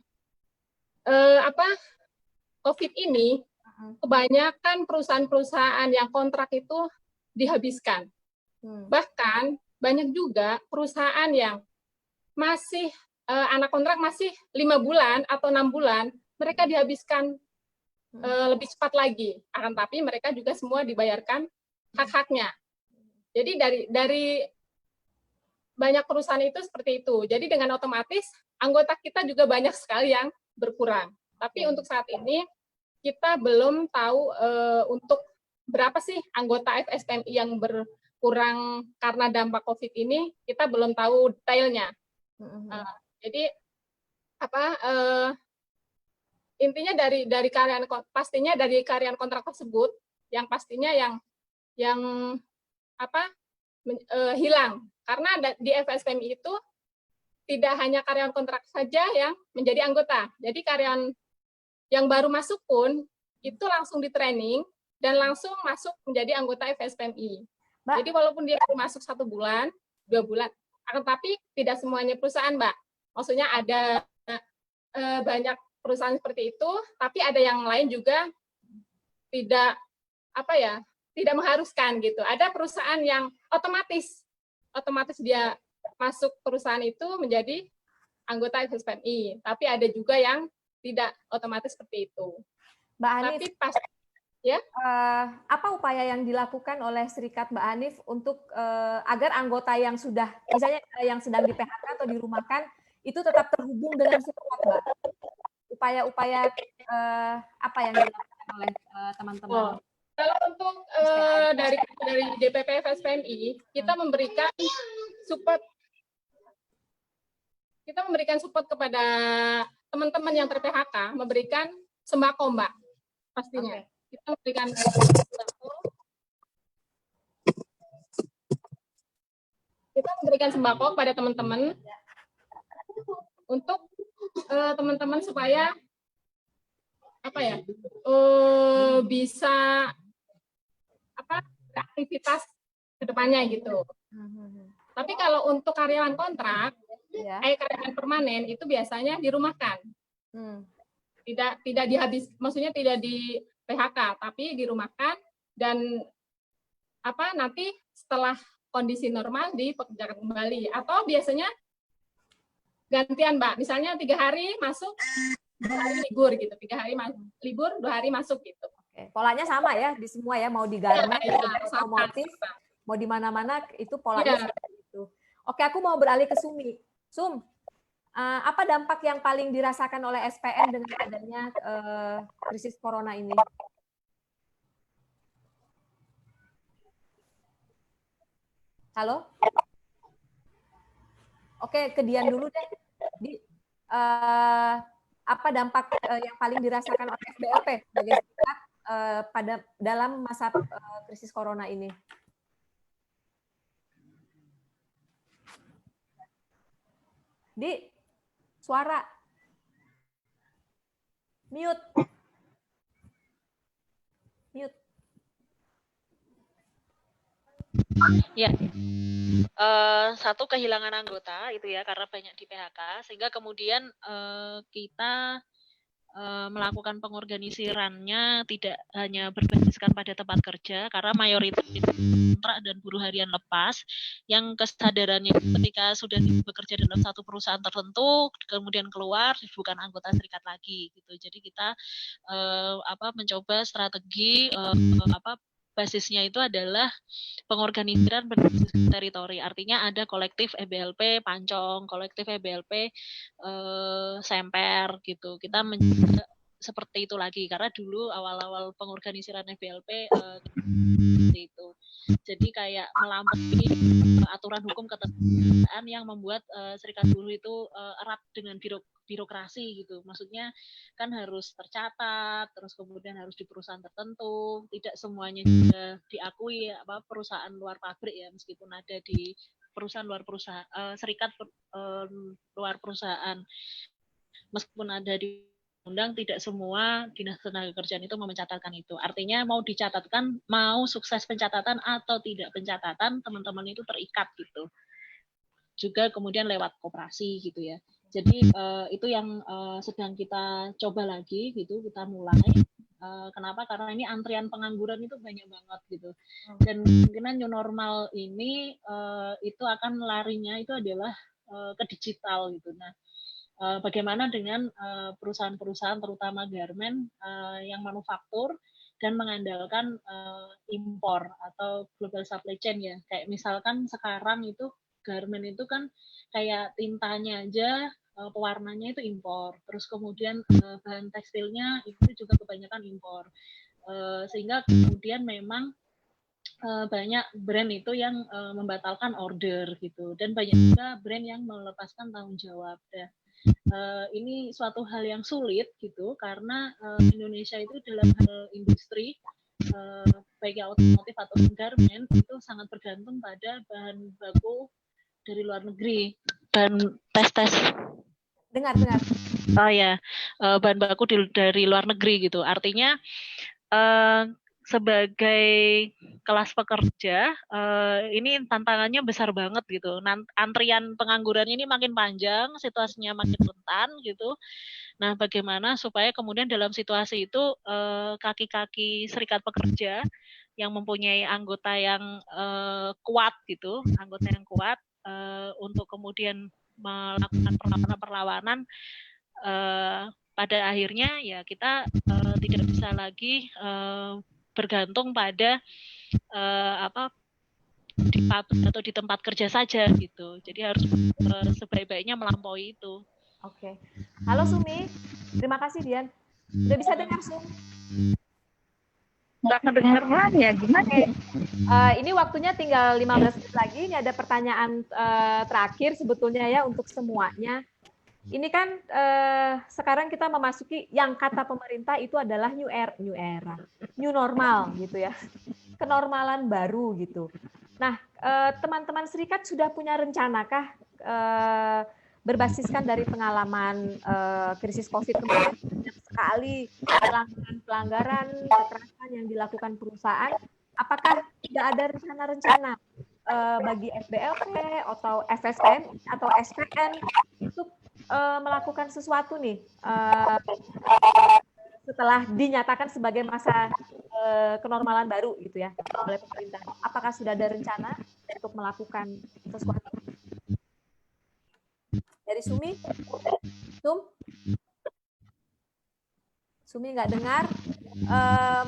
COVID ini, kebanyakan perusahaan-perusahaan yang kontrak itu dihabiskan. Bahkan banyak juga perusahaan yang masih anak kontrak masih 5 bulan atau 6 bulan, mereka dihabiskan lebih cepat lagi. Akan tapi mereka juga semua dibayarkan hak-haknya. Jadi dari banyak perusahaan itu seperti itu. Jadi dengan otomatis anggota kita juga banyak sekali yang berkurang. Tapi untuk saat ini kita belum tahu untuk berapa sih anggota FSPMI yang berkurang karena dampak COVID ini, kita belum tahu detailnya. Jadi intinya dari karyawan, pastinya dari karyawan kontrak tersebut yang pastinya yang hilang, karena di FSPMI itu tidak hanya karyawan kontrak saja yang menjadi anggota. Jadi karyawan yang baru masuk pun itu langsung di training dan langsung masuk menjadi anggota FSPMI. Mbak. Jadi walaupun dia baru masuk 1 bulan, 2 bulan, akan tapi tidak semuanya perusahaan, Mbak. Maksudnya ada banyak perusahaan seperti itu, tapi ada yang lain juga tidak tidak mengharuskan gitu. Ada perusahaan yang otomatis dia masuk perusahaan itu menjadi anggota FSPMI, tapi ada juga yang tidak otomatis seperti itu. Mbak Hanif, tapi ya, apa upaya yang dilakukan oleh Serikat Mbak Hanif untuk agar anggota yang sudah misalnya yang sedang di PHK atau dirumahkan itu tetap terhubung dengan Serikat, Mbak? Upaya-upaya apa yang dilakukan oleh teman-teman? Kalau untuk dari DPP FSPMI, kita memberikan support kepada teman-teman yang ter-PHK, memberikan sembako, Mbak, pastinya. Okay. Kita memberikan sembako. Kita memberikan sembako kepada teman-teman untuk teman-teman supaya bisa beraktivitas ke depannya gitu. Tapi kalau untuk karyawan kontrak, karyawan permanen itu biasanya dirumahkan. Tidak maksudnya tidak di PHK, tapi dirumahkan dan nanti setelah kondisi normal dipekerjakan kembali, atau biasanya gantian, Mbak. Misalnya 3 hari masuk, 2 hari libur gitu. 3 hari libur, 2 hari masuk gitu. Oke. Polanya sama ya di semua ya, mau di garment, otomotif, mau di mana-mana itu polanya seperti itu. Oke, aku mau beralih ke Sumi. Sum, apa dampak yang paling dirasakan oleh SPN dengan adanya krisis corona ini? Halo? Oke, ke Dian dulu deh. Apa dampak yang paling dirasakan oleh FBLP sebagai serikat dalam masa krisis corona ini? Di suara mute. Ya, satu kehilangan anggota itu ya karena banyak di PHK, sehingga kemudian kita melakukan pengorganisirannya tidak hanya berbasiskan pada tempat kerja, karena mayoritas kontrak dan buruh harian lepas yang kesadarannya ketika sudah bekerja dalam satu perusahaan tertentu kemudian keluar bukan anggota serikat lagi gitu. Jadi kita mencoba strategi basisnya itu adalah pengorganisiran berbasis teritori. Artinya ada kolektif EBLP Pancong, kolektif EBLP Semper gitu. Kita menjaga seperti itu lagi karena dulu awal-awal pengorganisiran EBLP seperti itu. Jadi kayak melampaui aturan hukum ketentuan yang membuat serikat buruh itu erat dengan birokrasi gitu. Maksudnya kan harus tercatat, terus kemudian harus di perusahaan tertentu, tidak semuanya juga diakui perusahaan luar pabrik ya, meskipun ada di perusahaan luar perusahaan, serikat luar perusahaan, meskipun ada di undang, tidak semua dinas tenaga kerjaan itu mencatatkan itu. Artinya mau dicatatkan, mau sukses pencatatan atau tidak pencatatan, teman-teman itu terikat gitu. Juga kemudian lewat koperasi gitu ya. Jadi itu yang sedang kita coba lagi gitu, kita mulai Kenapa? Karena ini antrian pengangguran itu banyak banget gitu. Dan kemungkinan new normal ini itu akan larinya itu adalah ke digital gitu. Nah, bagaimana dengan perusahaan-perusahaan terutama garment yang manufaktur dan mengandalkan impor atau global supply chain ya. Kayak misalkan sekarang itu garment itu kan kayak tintanya aja, pewarnanya itu impor. Terus kemudian bahan tekstilnya itu juga kebanyakan impor. Sehingga kemudian memang banyak brand itu yang membatalkan order gitu. Dan banyak juga brand yang melepaskan tanggung jawab. Ya. Ini suatu hal yang sulit gitu karena Indonesia itu dalam hal industri baik yang otomotif atau garment itu sangat bergantung pada bahan baku dari luar negeri. Tes. Dengar. Oh ya, bahan baku dari luar negeri gitu. Artinya sebagai kelas pekerja ini tantangannya besar banget gitu. Antrian pengangguran ini makin panjang, situasinya makin rentan gitu. Nah, bagaimana supaya kemudian dalam situasi itu kaki-kaki serikat pekerja yang mempunyai anggota yang kuat gitu, anggota yang kuat untuk kemudian melakukan perlawanan pada akhirnya ya kita tidak bisa lagi bergantung pada di pabrik atau di tempat kerja saja gitu. Jadi harus sebaik-baiknya melampaui itu. Oke. Halo Sumi, terima kasih Dian. Udah bisa dengar Sumi? Nggak kedengeran ya, gimana? Ini waktunya tinggal 15 menit lagi. Ini ada pertanyaan terakhir sebetulnya ya untuk semuanya. Ini kan sekarang kita memasuki yang kata pemerintah itu adalah new normal gitu ya, kenormalan baru gitu. Nah, teman-teman serikat sudah punya rencanakah berbasiskan dari pengalaman krisis COVID kemarin banyak sekali pelanggaran kekerasan yang dilakukan perusahaan, apakah tidak ada rencana-rencana bagi FBLP atau FSN atau SPN untuk melakukan sesuatu nih setelah dinyatakan sebagai masa kenormalan baru gitu ya oleh pemerintah. Apakah sudah ada rencana untuk melakukan sesuatu? Dari Sumi? Sumi nggak dengar.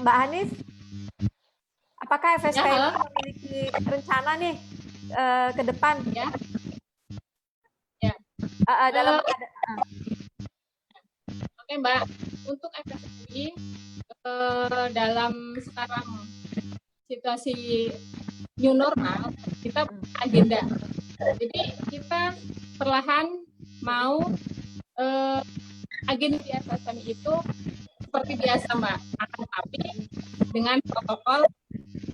Mbak Hanif, apakah FSP memiliki rencana nih ke depan? Ya. Dalam Oke Mbak, untuk FSI dalam sekarang situasi new normal, kita agenda. Jadi kita perlahan mau agenda di FSMI itu seperti biasa Mbak, akan tapi dengan protokol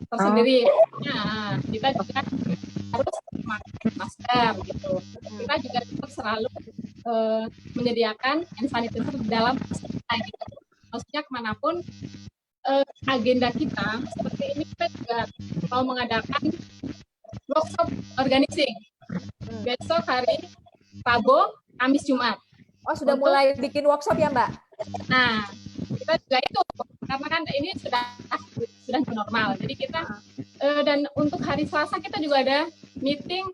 tersendiri. Nah, kita juga harus memakai masker gitu. Kita juga tetap selalu menyediakan hand sanitizer di dalam kita gitu. Maksudnya kemanapun agenda kita seperti ini kita juga mau mengadakan workshop organizing besok hari Rabu, Kamis, Jumat. Oh sudah mulai bikin workshop ya Mbak? Nah kita juga itu karena kan ini sudah normal. Jadi kita dan untuk hari Selasa kita juga ada meeting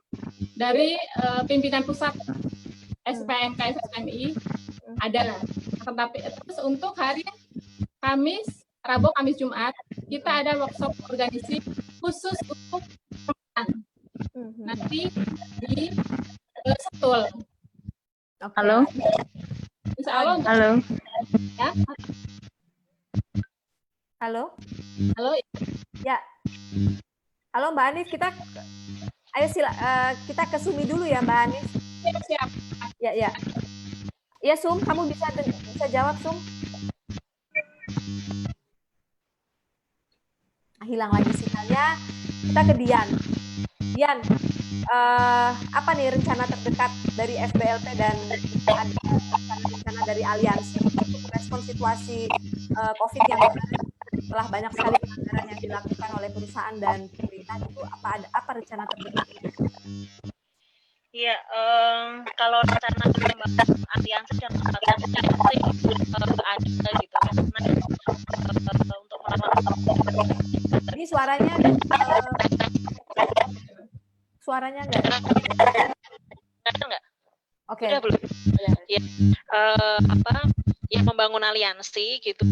dari pimpinan pusat SPMK FSMI ada. Tetapi terus untuk hari Kamis, Rabu, Kamis, Jumat kita ada workshop organisasi khusus untuk perempuan. Nanti di Sentul. Okay. Halo. Insya Allah untuk Halo. Ya. Halo. Halo. Ya. Halo Mbak Hanif, kita kita ke Sumi dulu ya Mbak Hanif. Siap. Ya. Ya Sum, kamu bisa jawab Sum. Hilang lagi sinyalnya. Kita ke Dian. Dian, apa nih rencana terdekat dari FBLP dan rencana dari aliansi untuk merespon situasi COVID yang telah banyak sekali pelanggaran yang dilakukan oleh perusahaan dan pemerintah itu apa rencana terdekat? Iya, kalau rencana pengembangan aliansi dan aliansi ada gitu karena untuk melakukan Ini suaranya enggak? Oke. Udah belum? Ya, yang membangun aliansi gitu,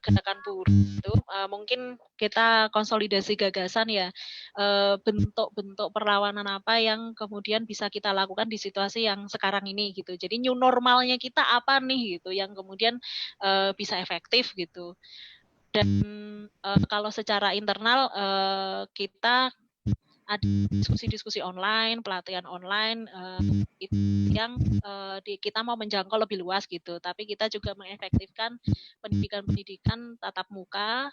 gerakan buruh itu mungkin kita konsolidasi gagasan ya, bentuk-bentuk perlawanan apa yang kemudian bisa kita lakukan di situasi yang sekarang ini gitu. Jadi new normalnya kita apa nih gitu, yang kemudian bisa efektif gitu. Dan kalau secara internal kita ada diskusi-diskusi online, pelatihan online itu yang kita mau menjangkau lebih luas gitu. Tapi kita juga mengefektifkan pendidikan tatap muka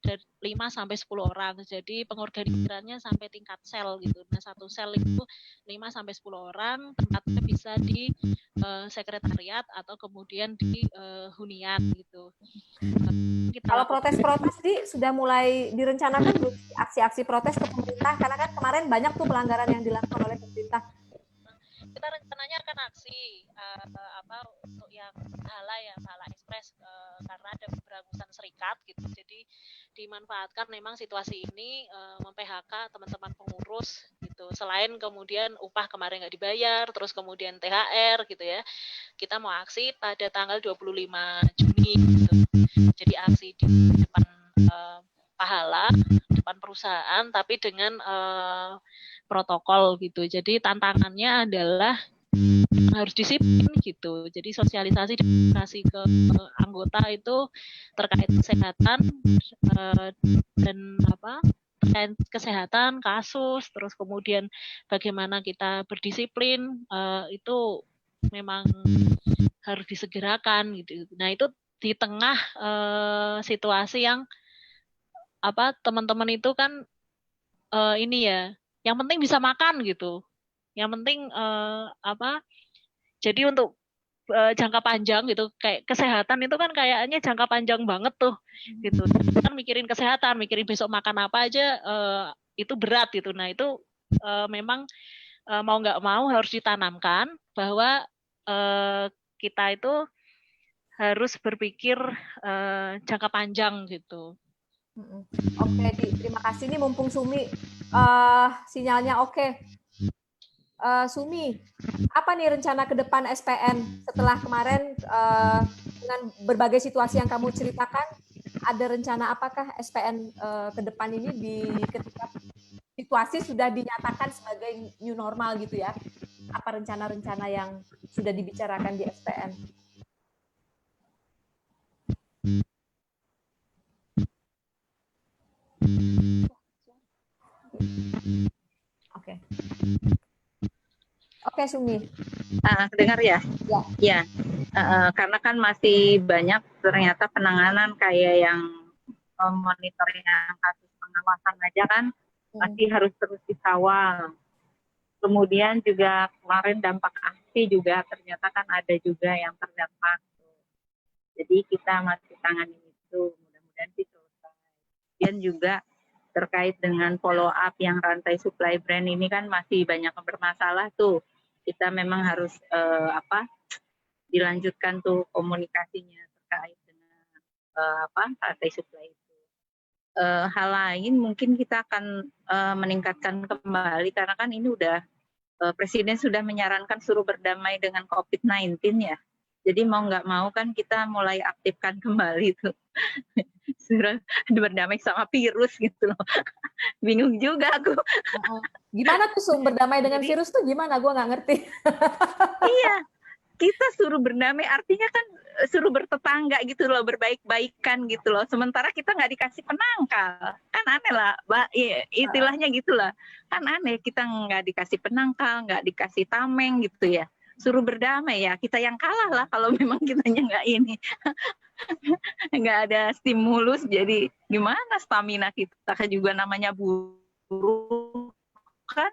dari 5 sampai 10 orang. Jadi pengorganisasiannya sampai tingkat sel gitu. Nah, satu sel itu 5 sampai 10 orang, tempatnya bisa di sekretariat atau kemudian di hunian gitu. Kalau protes-protes sudah mulai direncanakan belum aksi-aksi protes ke pemerintah? Karena kan kemarin banyak tuh pelanggaran yang dilakukan oleh pemerintah. Kita rencananya akan aksi untuk yang Pahala Express karena ada beberapa serikat gitu. Jadi dimanfaatkan memang situasi ini mem-PHK teman-teman pengurus gitu. Selain kemudian upah kemarin nggak dibayar, terus kemudian THR gitu ya. Kita mau aksi pada tanggal 25 Juni gitu. Jadi aksi di depan Pahala, depan perusahaan, tapi dengan protokol gitu. Jadi tantangannya adalah harus disiplin gitu. Jadi sosialisasi dan edukasi ke anggota itu terkait kesehatan dan terkait kesehatan kasus, terus kemudian bagaimana kita berdisiplin itu memang harus disegerakan gitu. Nah, itu di tengah situasi yang teman-teman itu kan ini ya, yang penting bisa makan gitu. Yang penting jadi untuk jangka panjang gitu, kayak kesehatan itu kan kayaknya jangka panjang banget tuh gitu. Kan mikirin kesehatan, mikirin besok makan apa aja itu berat gitu. Nah, itu memang mau nggak mau harus ditanamkan bahwa kita itu harus berpikir jangka panjang gitu. Oke, terima kasih nih mumpung Sumi sinyalnya oke. Sumi, apa nih rencana ke depan SPN setelah kemarin dengan berbagai situasi yang kamu ceritakan? Ada rencana apakah SPN ke depan ini ketika situasi sudah dinyatakan sebagai new normal gitu ya? Apa rencana-rencana yang sudah dibicarakan di SPN? Oke, Sumi. Dengar ya? Ya. Karena kan masih banyak ternyata penanganan kayak yang monitoring kasus pengawasan aja kan masih harus terus dikawal. Kemudian juga kemarin dampak aksi juga ternyata kan ada juga yang terdampak. Jadi kita masih tangani itu, mudah-mudahan sih selesai. Dan juga terkait dengan follow up yang rantai supply brand ini kan masih banyak yang bermasalah tuh. Kita memang harus dilanjutkan tuh komunikasinya terkait dengan rantai supply itu. Hal lain mungkin kita akan meningkatkan kembali karena kan ini udah Presiden sudah menyarankan suruh berdamai dengan COVID-19 ya. Jadi mau nggak mau kan kita mulai aktifkan kembali tuh. Suruh berdamai sama virus gitu loh. Bingung juga aku. Gimana tuh berdamai dengan virus tuh gimana? Gue nggak ngerti. Iya, kita suruh berdamai artinya kan suruh bertetangga gitu loh, berbaik-baikan gitu loh. Sementara kita nggak dikasih penangkal. Kan aneh lah, istilahnya gitulah. Kan aneh, kita nggak dikasih penangkal, nggak dikasih tameng gitu ya. Suruh berdamai ya, kita yang kalah lah kalau memang kitanya nggak ini. Nggak ada stimulus, jadi gimana stamina kita kan juga namanya buruh kan.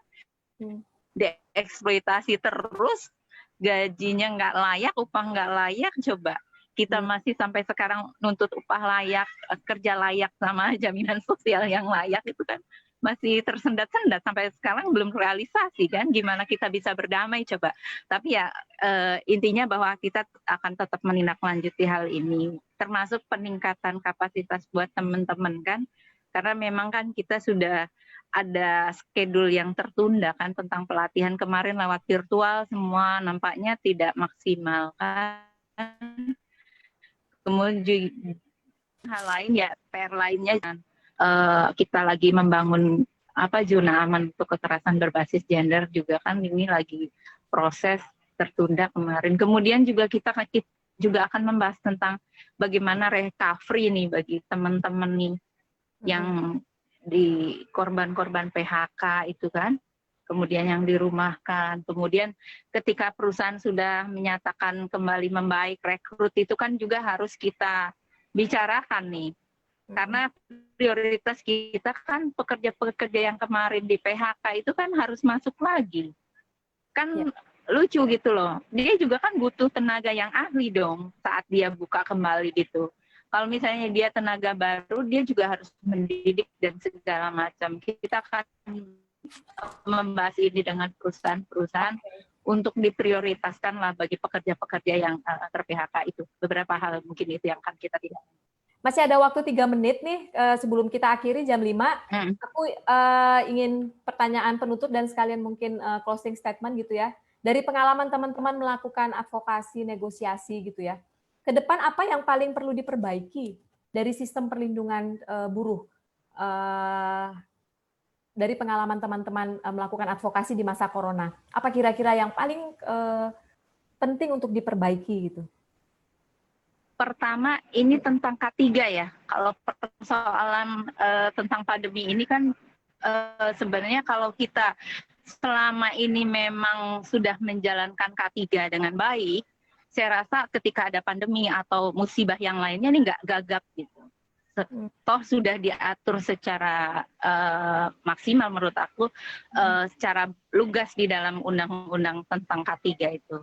Dieksploitasi terus, gajinya nggak layak, upah nggak layak, coba kita masih sampai sekarang nuntut upah layak, kerja layak sama jaminan sosial yang layak itu kan masih tersendat-sendat sampai sekarang belum realisasi kan, gimana kita bisa berdamai coba. Tapi ya intinya bahwa kita akan tetap menindaklanjuti hal ini, termasuk peningkatan kapasitas buat teman-teman kan, karena memang kan kita sudah ada schedule yang tertunda kan tentang pelatihan kemarin lewat virtual, semua nampaknya tidak maksimal kan. Kemudian hal lain ya, PR lainnya kita lagi membangun zona aman untuk kekerasan berbasis gender juga kan, ini lagi proses tertunda kemarin. Kemudian juga kita juga akan membahas tentang bagaimana recovery nih bagi teman-teman nih yang di korban-korban PHK itu kan, kemudian yang dirumahkan, kemudian ketika perusahaan sudah menyatakan kembali membaik, rekrut itu kan juga harus kita bicarakan nih. Karena prioritas kita kan pekerja-pekerja yang kemarin di PHK itu kan harus masuk lagi. Kan lucu gitu loh. Dia juga kan butuh tenaga yang ahli dong saat dia buka kembali gitu. Kalau misalnya dia tenaga baru, dia juga harus mendidik dan segala macam. Kita akan membahas ini dengan perusahaan-perusahaan untuk diprioritaskan lah bagi pekerja-pekerja yang ter-PHK itu. Beberapa hal mungkin itu yang akan kita tidak. Masih ada waktu 3 menit nih sebelum kita akhiri jam 5. Aku ingin pertanyaan penutup dan sekalian mungkin closing statement gitu ya. Dari pengalaman teman-teman melakukan advokasi, negosiasi gitu ya. Ke depan apa yang paling perlu diperbaiki dari sistem perlindungan buruh? Dari pengalaman teman-teman melakukan advokasi di masa corona. Apa kira-kira yang paling penting untuk diperbaiki gitu? Pertama, ini tentang K3 ya. Kalau persoalan tentang pandemi ini kan sebenarnya kalau kita selama ini memang sudah menjalankan K3 dengan baik, saya rasa ketika ada pandemi atau musibah yang lainnya ini nggak gagap gitu. Toh sudah diatur secara maksimal menurut aku, secara lugas di dalam undang-undang tentang K3 itu.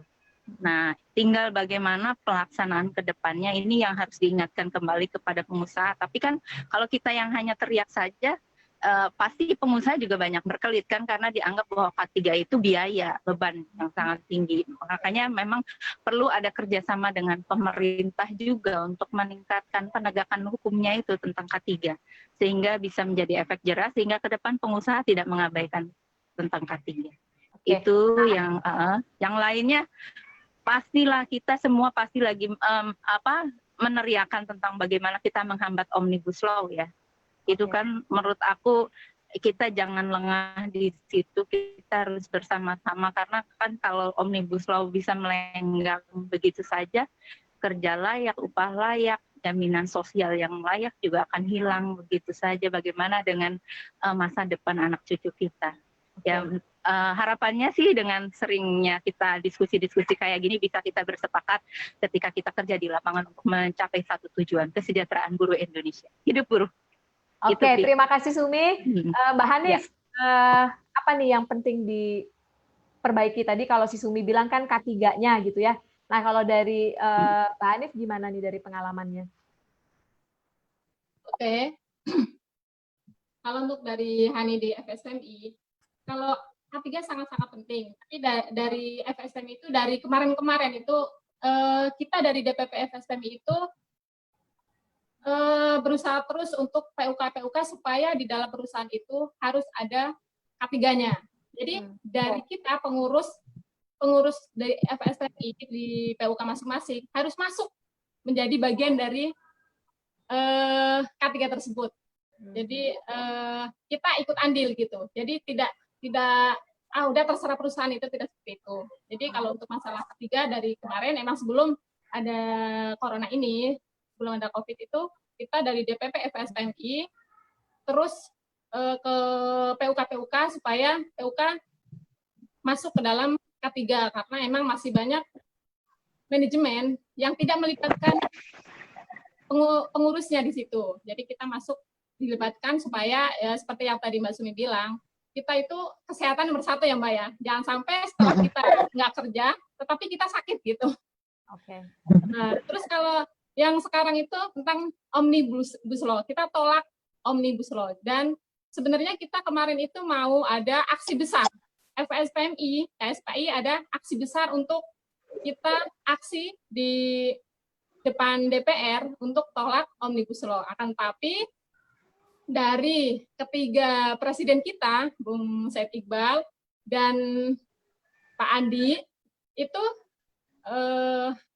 Nah, tinggal bagaimana pelaksanaan ke depannya ini yang harus diingatkan kembali kepada pengusaha. Tapi kan kalau kita yang hanya teriak saja, pasti pengusaha juga banyak berkelit kan, karena dianggap bahwa K3 itu biaya, beban yang sangat tinggi. Makanya memang perlu ada kerjasama dengan pemerintah juga untuk meningkatkan penegakan hukumnya itu tentang K3. Sehingga bisa menjadi efek jerah, sehingga ke depan pengusaha tidak mengabaikan tentang K3. Itu yang lainnya. Pastilah kita semua pasti lagi meneriakan tentang bagaimana kita menghambat Omnibus Law ya. Itu kan menurut aku kita jangan lengah di situ, kita harus bersama-sama karena kan kalau Omnibus Law bisa melenggang begitu saja, kerja layak, upah layak, jaminan sosial yang layak juga akan hilang begitu saja. Bagaimana dengan masa depan anak cucu kita? Ya, harapannya sih dengan seringnya kita diskusi-diskusi kayak gini bisa kita bersepakat ketika kita kerja di lapangan untuk mencapai satu tujuan, kesejahteraan buruh Indonesia. Hidup buruh. Oke, terima kasih Sumi. Mbak Hanif, apa nih yang penting diperbaiki tadi kalau si Sumi bilang kan K3-nya gitu ya. Nah, kalau dari Mbak Hanif gimana nih dari pengalamannya? Oke. Kalau untuk dari Hani di FSMI, kalau K3 sangat-sangat penting. Tapi dari FSMI itu dari kemarin-kemarin itu kita dari DPP FSMI itu berusaha terus untuk PUK supaya di dalam perusahaan itu harus ada K3-nya. Jadi dari kita pengurus dari FSMI di PUK masing-masing harus masuk menjadi bagian dari K3 tersebut. Jadi kita ikut andil gitu. Jadi tidak udah terserah perusahaan itu, tidak seperti itu. Jadi kalau untuk masalah K3 dari kemarin emang sebelum ada corona ini, sebelum ada COVID itu kita dari DPP FSMI terus ke PUK supaya PUK masuk ke dalam K3 karena emang masih banyak manajemen yang tidak melibatkan pengurusnya di situ. Jadi kita dilibatkan supaya ya seperti yang tadi Mbak Sumi bilang, kita itu kesehatan nomor 1 ya Mbak ya. Jangan sampai setelah kita nggak kerja, tetapi kita sakit gitu. Oke. Nah, terus kalau yang sekarang itu tentang Omnibus Law, kita tolak Omnibus Law dan sebenarnya kita kemarin itu mau ada aksi besar. FSPMI, KSPI ada aksi besar untuk kita aksi di depan DPR untuk tolak Omnibus Law. Akan tapi dari ketiga presiden kita, Bung Said Iqbal dan Pak Andi, itu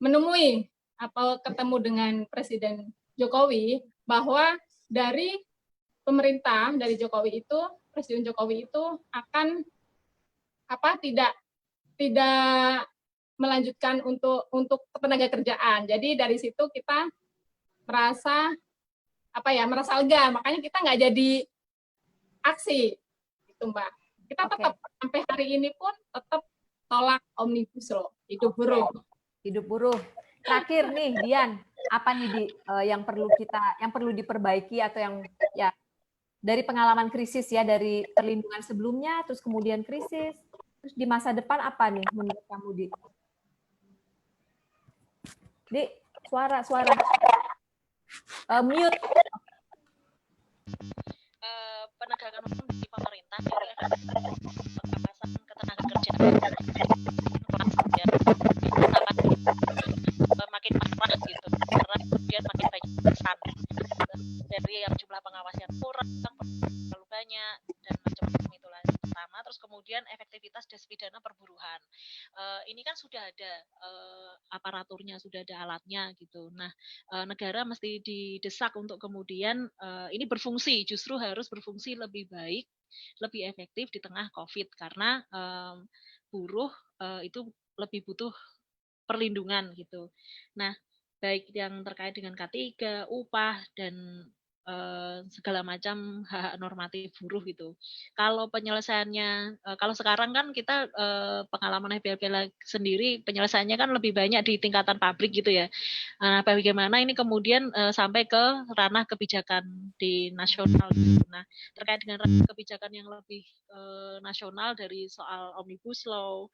menemui atau ketemu dengan Presiden Jokowi bahwa dari pemerintah, dari Jokowi itu, Presiden Jokowi itu akan tidak melanjutkan untuk tenaga kerjaan. Jadi dari situ kita merasa merasa lega, makanya kita nggak jadi aksi, gitu Mbak. Kita tetap sampai hari ini pun tetap tolak Omnibus Law. Hidup buruh. Hidup buruh. Terakhir nih, Dian, apa nih yang perlu diperbaiki atau yang ya dari pengalaman krisis ya, dari perlindungan sebelumnya, terus kemudian krisis, terus di masa depan apa nih menurut kamu, Di? Di, suara. Mute. Penegakan hukum di pemerintah ini adalah pengawasan ketenagakerjaan makin parah gitu, karena kemudian makin banyak pesan dari yang jumlah pengawasnya kurang, terlalu banyak dan macam-macam. Itulah pertama. Terus kemudian efektivitas des pidana perburuhan. Ini kan sudah ada aparaturnya, sudah ada alatnya gitu. Nah, negara mesti didesak untuk kemudian ini berfungsi, justru harus berfungsi lebih baik, lebih efektif di tengah COVID, karena buruh itu lebih butuh perlindungan gitu. Nah, baik yang terkait dengan K3, upah, dan segala macam hak normatif buruh gitu. Kalau penyelesaiannya, kalau sekarang kan kita pengalaman FBL sendiri, penyelesaiannya kan lebih banyak di tingkatan pabrik gitu ya. Nah, bagaimana ini kemudian sampai ke ranah kebijakan di nasional gitu. Nah, terkait dengan ranah kebijakan yang lebih nasional dari soal Omnibus Law,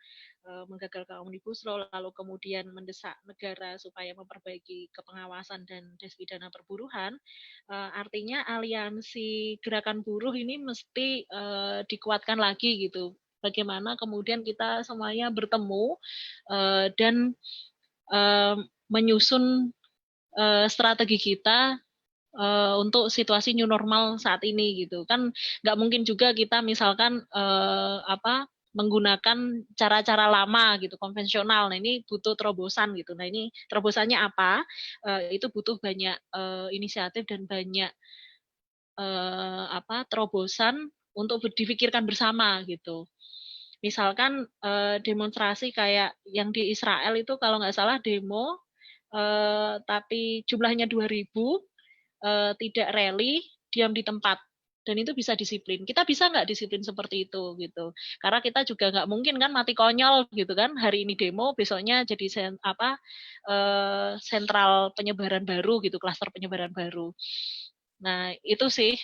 menggagalkan Omnibus Law, lalu kemudian mendesak negara supaya memperbaiki kepengawasan dan des pidana perburuhan, artinya aliansi gerakan buruh ini mesti dikuatkan lagi gitu. Bagaimana kemudian kita semuanya bertemu dan menyusun strategi kita untuk situasi new normal saat ini gitu. Kan nggak mungkin juga kita misalkan menggunakan cara-cara lama gitu, konvensional. Nah, ini butuh terobosan gitu. Nah, ini terobosannya apa? Itu butuh banyak inisiatif dan banyak terobosan untuk dipikirkan bersama gitu. Misalkan demonstrasi kayak yang di Israel itu kalau nggak salah demo, tapi jumlahnya 2.000, tidak rally, diam di tempat. Dan itu bisa disiplin. Kita bisa nggak disiplin seperti itu gitu? Karena kita juga nggak mungkin kan mati konyol gitu kan. Hari ini demo, besoknya jadi sentral penyebaran baru gitu, klaster penyebaran baru. Nah itu sih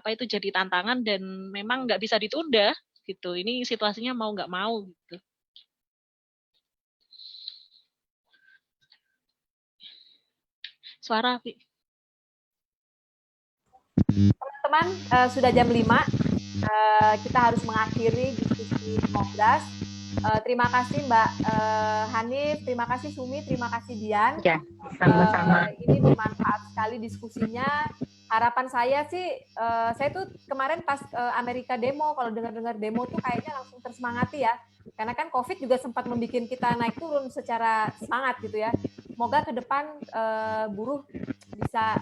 itu jadi tantangan dan memang nggak bisa ditunda gitu. Ini situasinya mau nggak mau gitu. Suara, teman-teman, sudah jam 5, kita harus mengakhiri diskusi Ngobras. Terima kasih Mbak Hanif, terima kasih Sumi, terima kasih Dian. Ya, sama-sama. Ini bermanfaat sekali diskusinya. Harapan saya sih, saya tuh kemarin pas Amerika demo, kalau dengar-dengar demo tuh kayaknya langsung tersemangati ya. Karena kan COVID juga sempat membuat kita naik turun secara semangat gitu ya. Semoga ke depan buruh bisa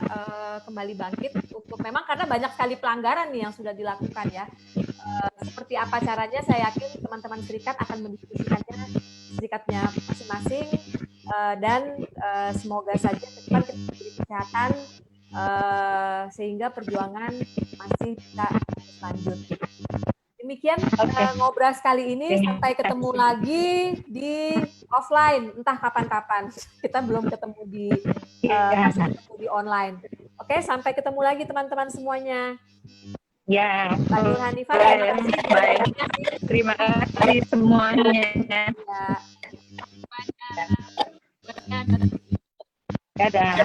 kembali bangkit untuk memang karena banyak sekali pelanggaran nih yang sudah dilakukan ya. Seperti apa caranya, saya yakin teman-teman serikat akan mendiskusikannya serikatnya masing-masing dan semoga saja ke depan kita diberi kesehatan sehingga perjuangan masih bisa lanjut. Demikian Ngobras kali ini, sampai ketemu lagi di offline, entah kapan-kapan. Kita belum ketemu di online. Oke, sampai ketemu lagi teman-teman semuanya. Ya. Pak Hanifah, baik. Terima kasih semuanya. Ya. Dadah.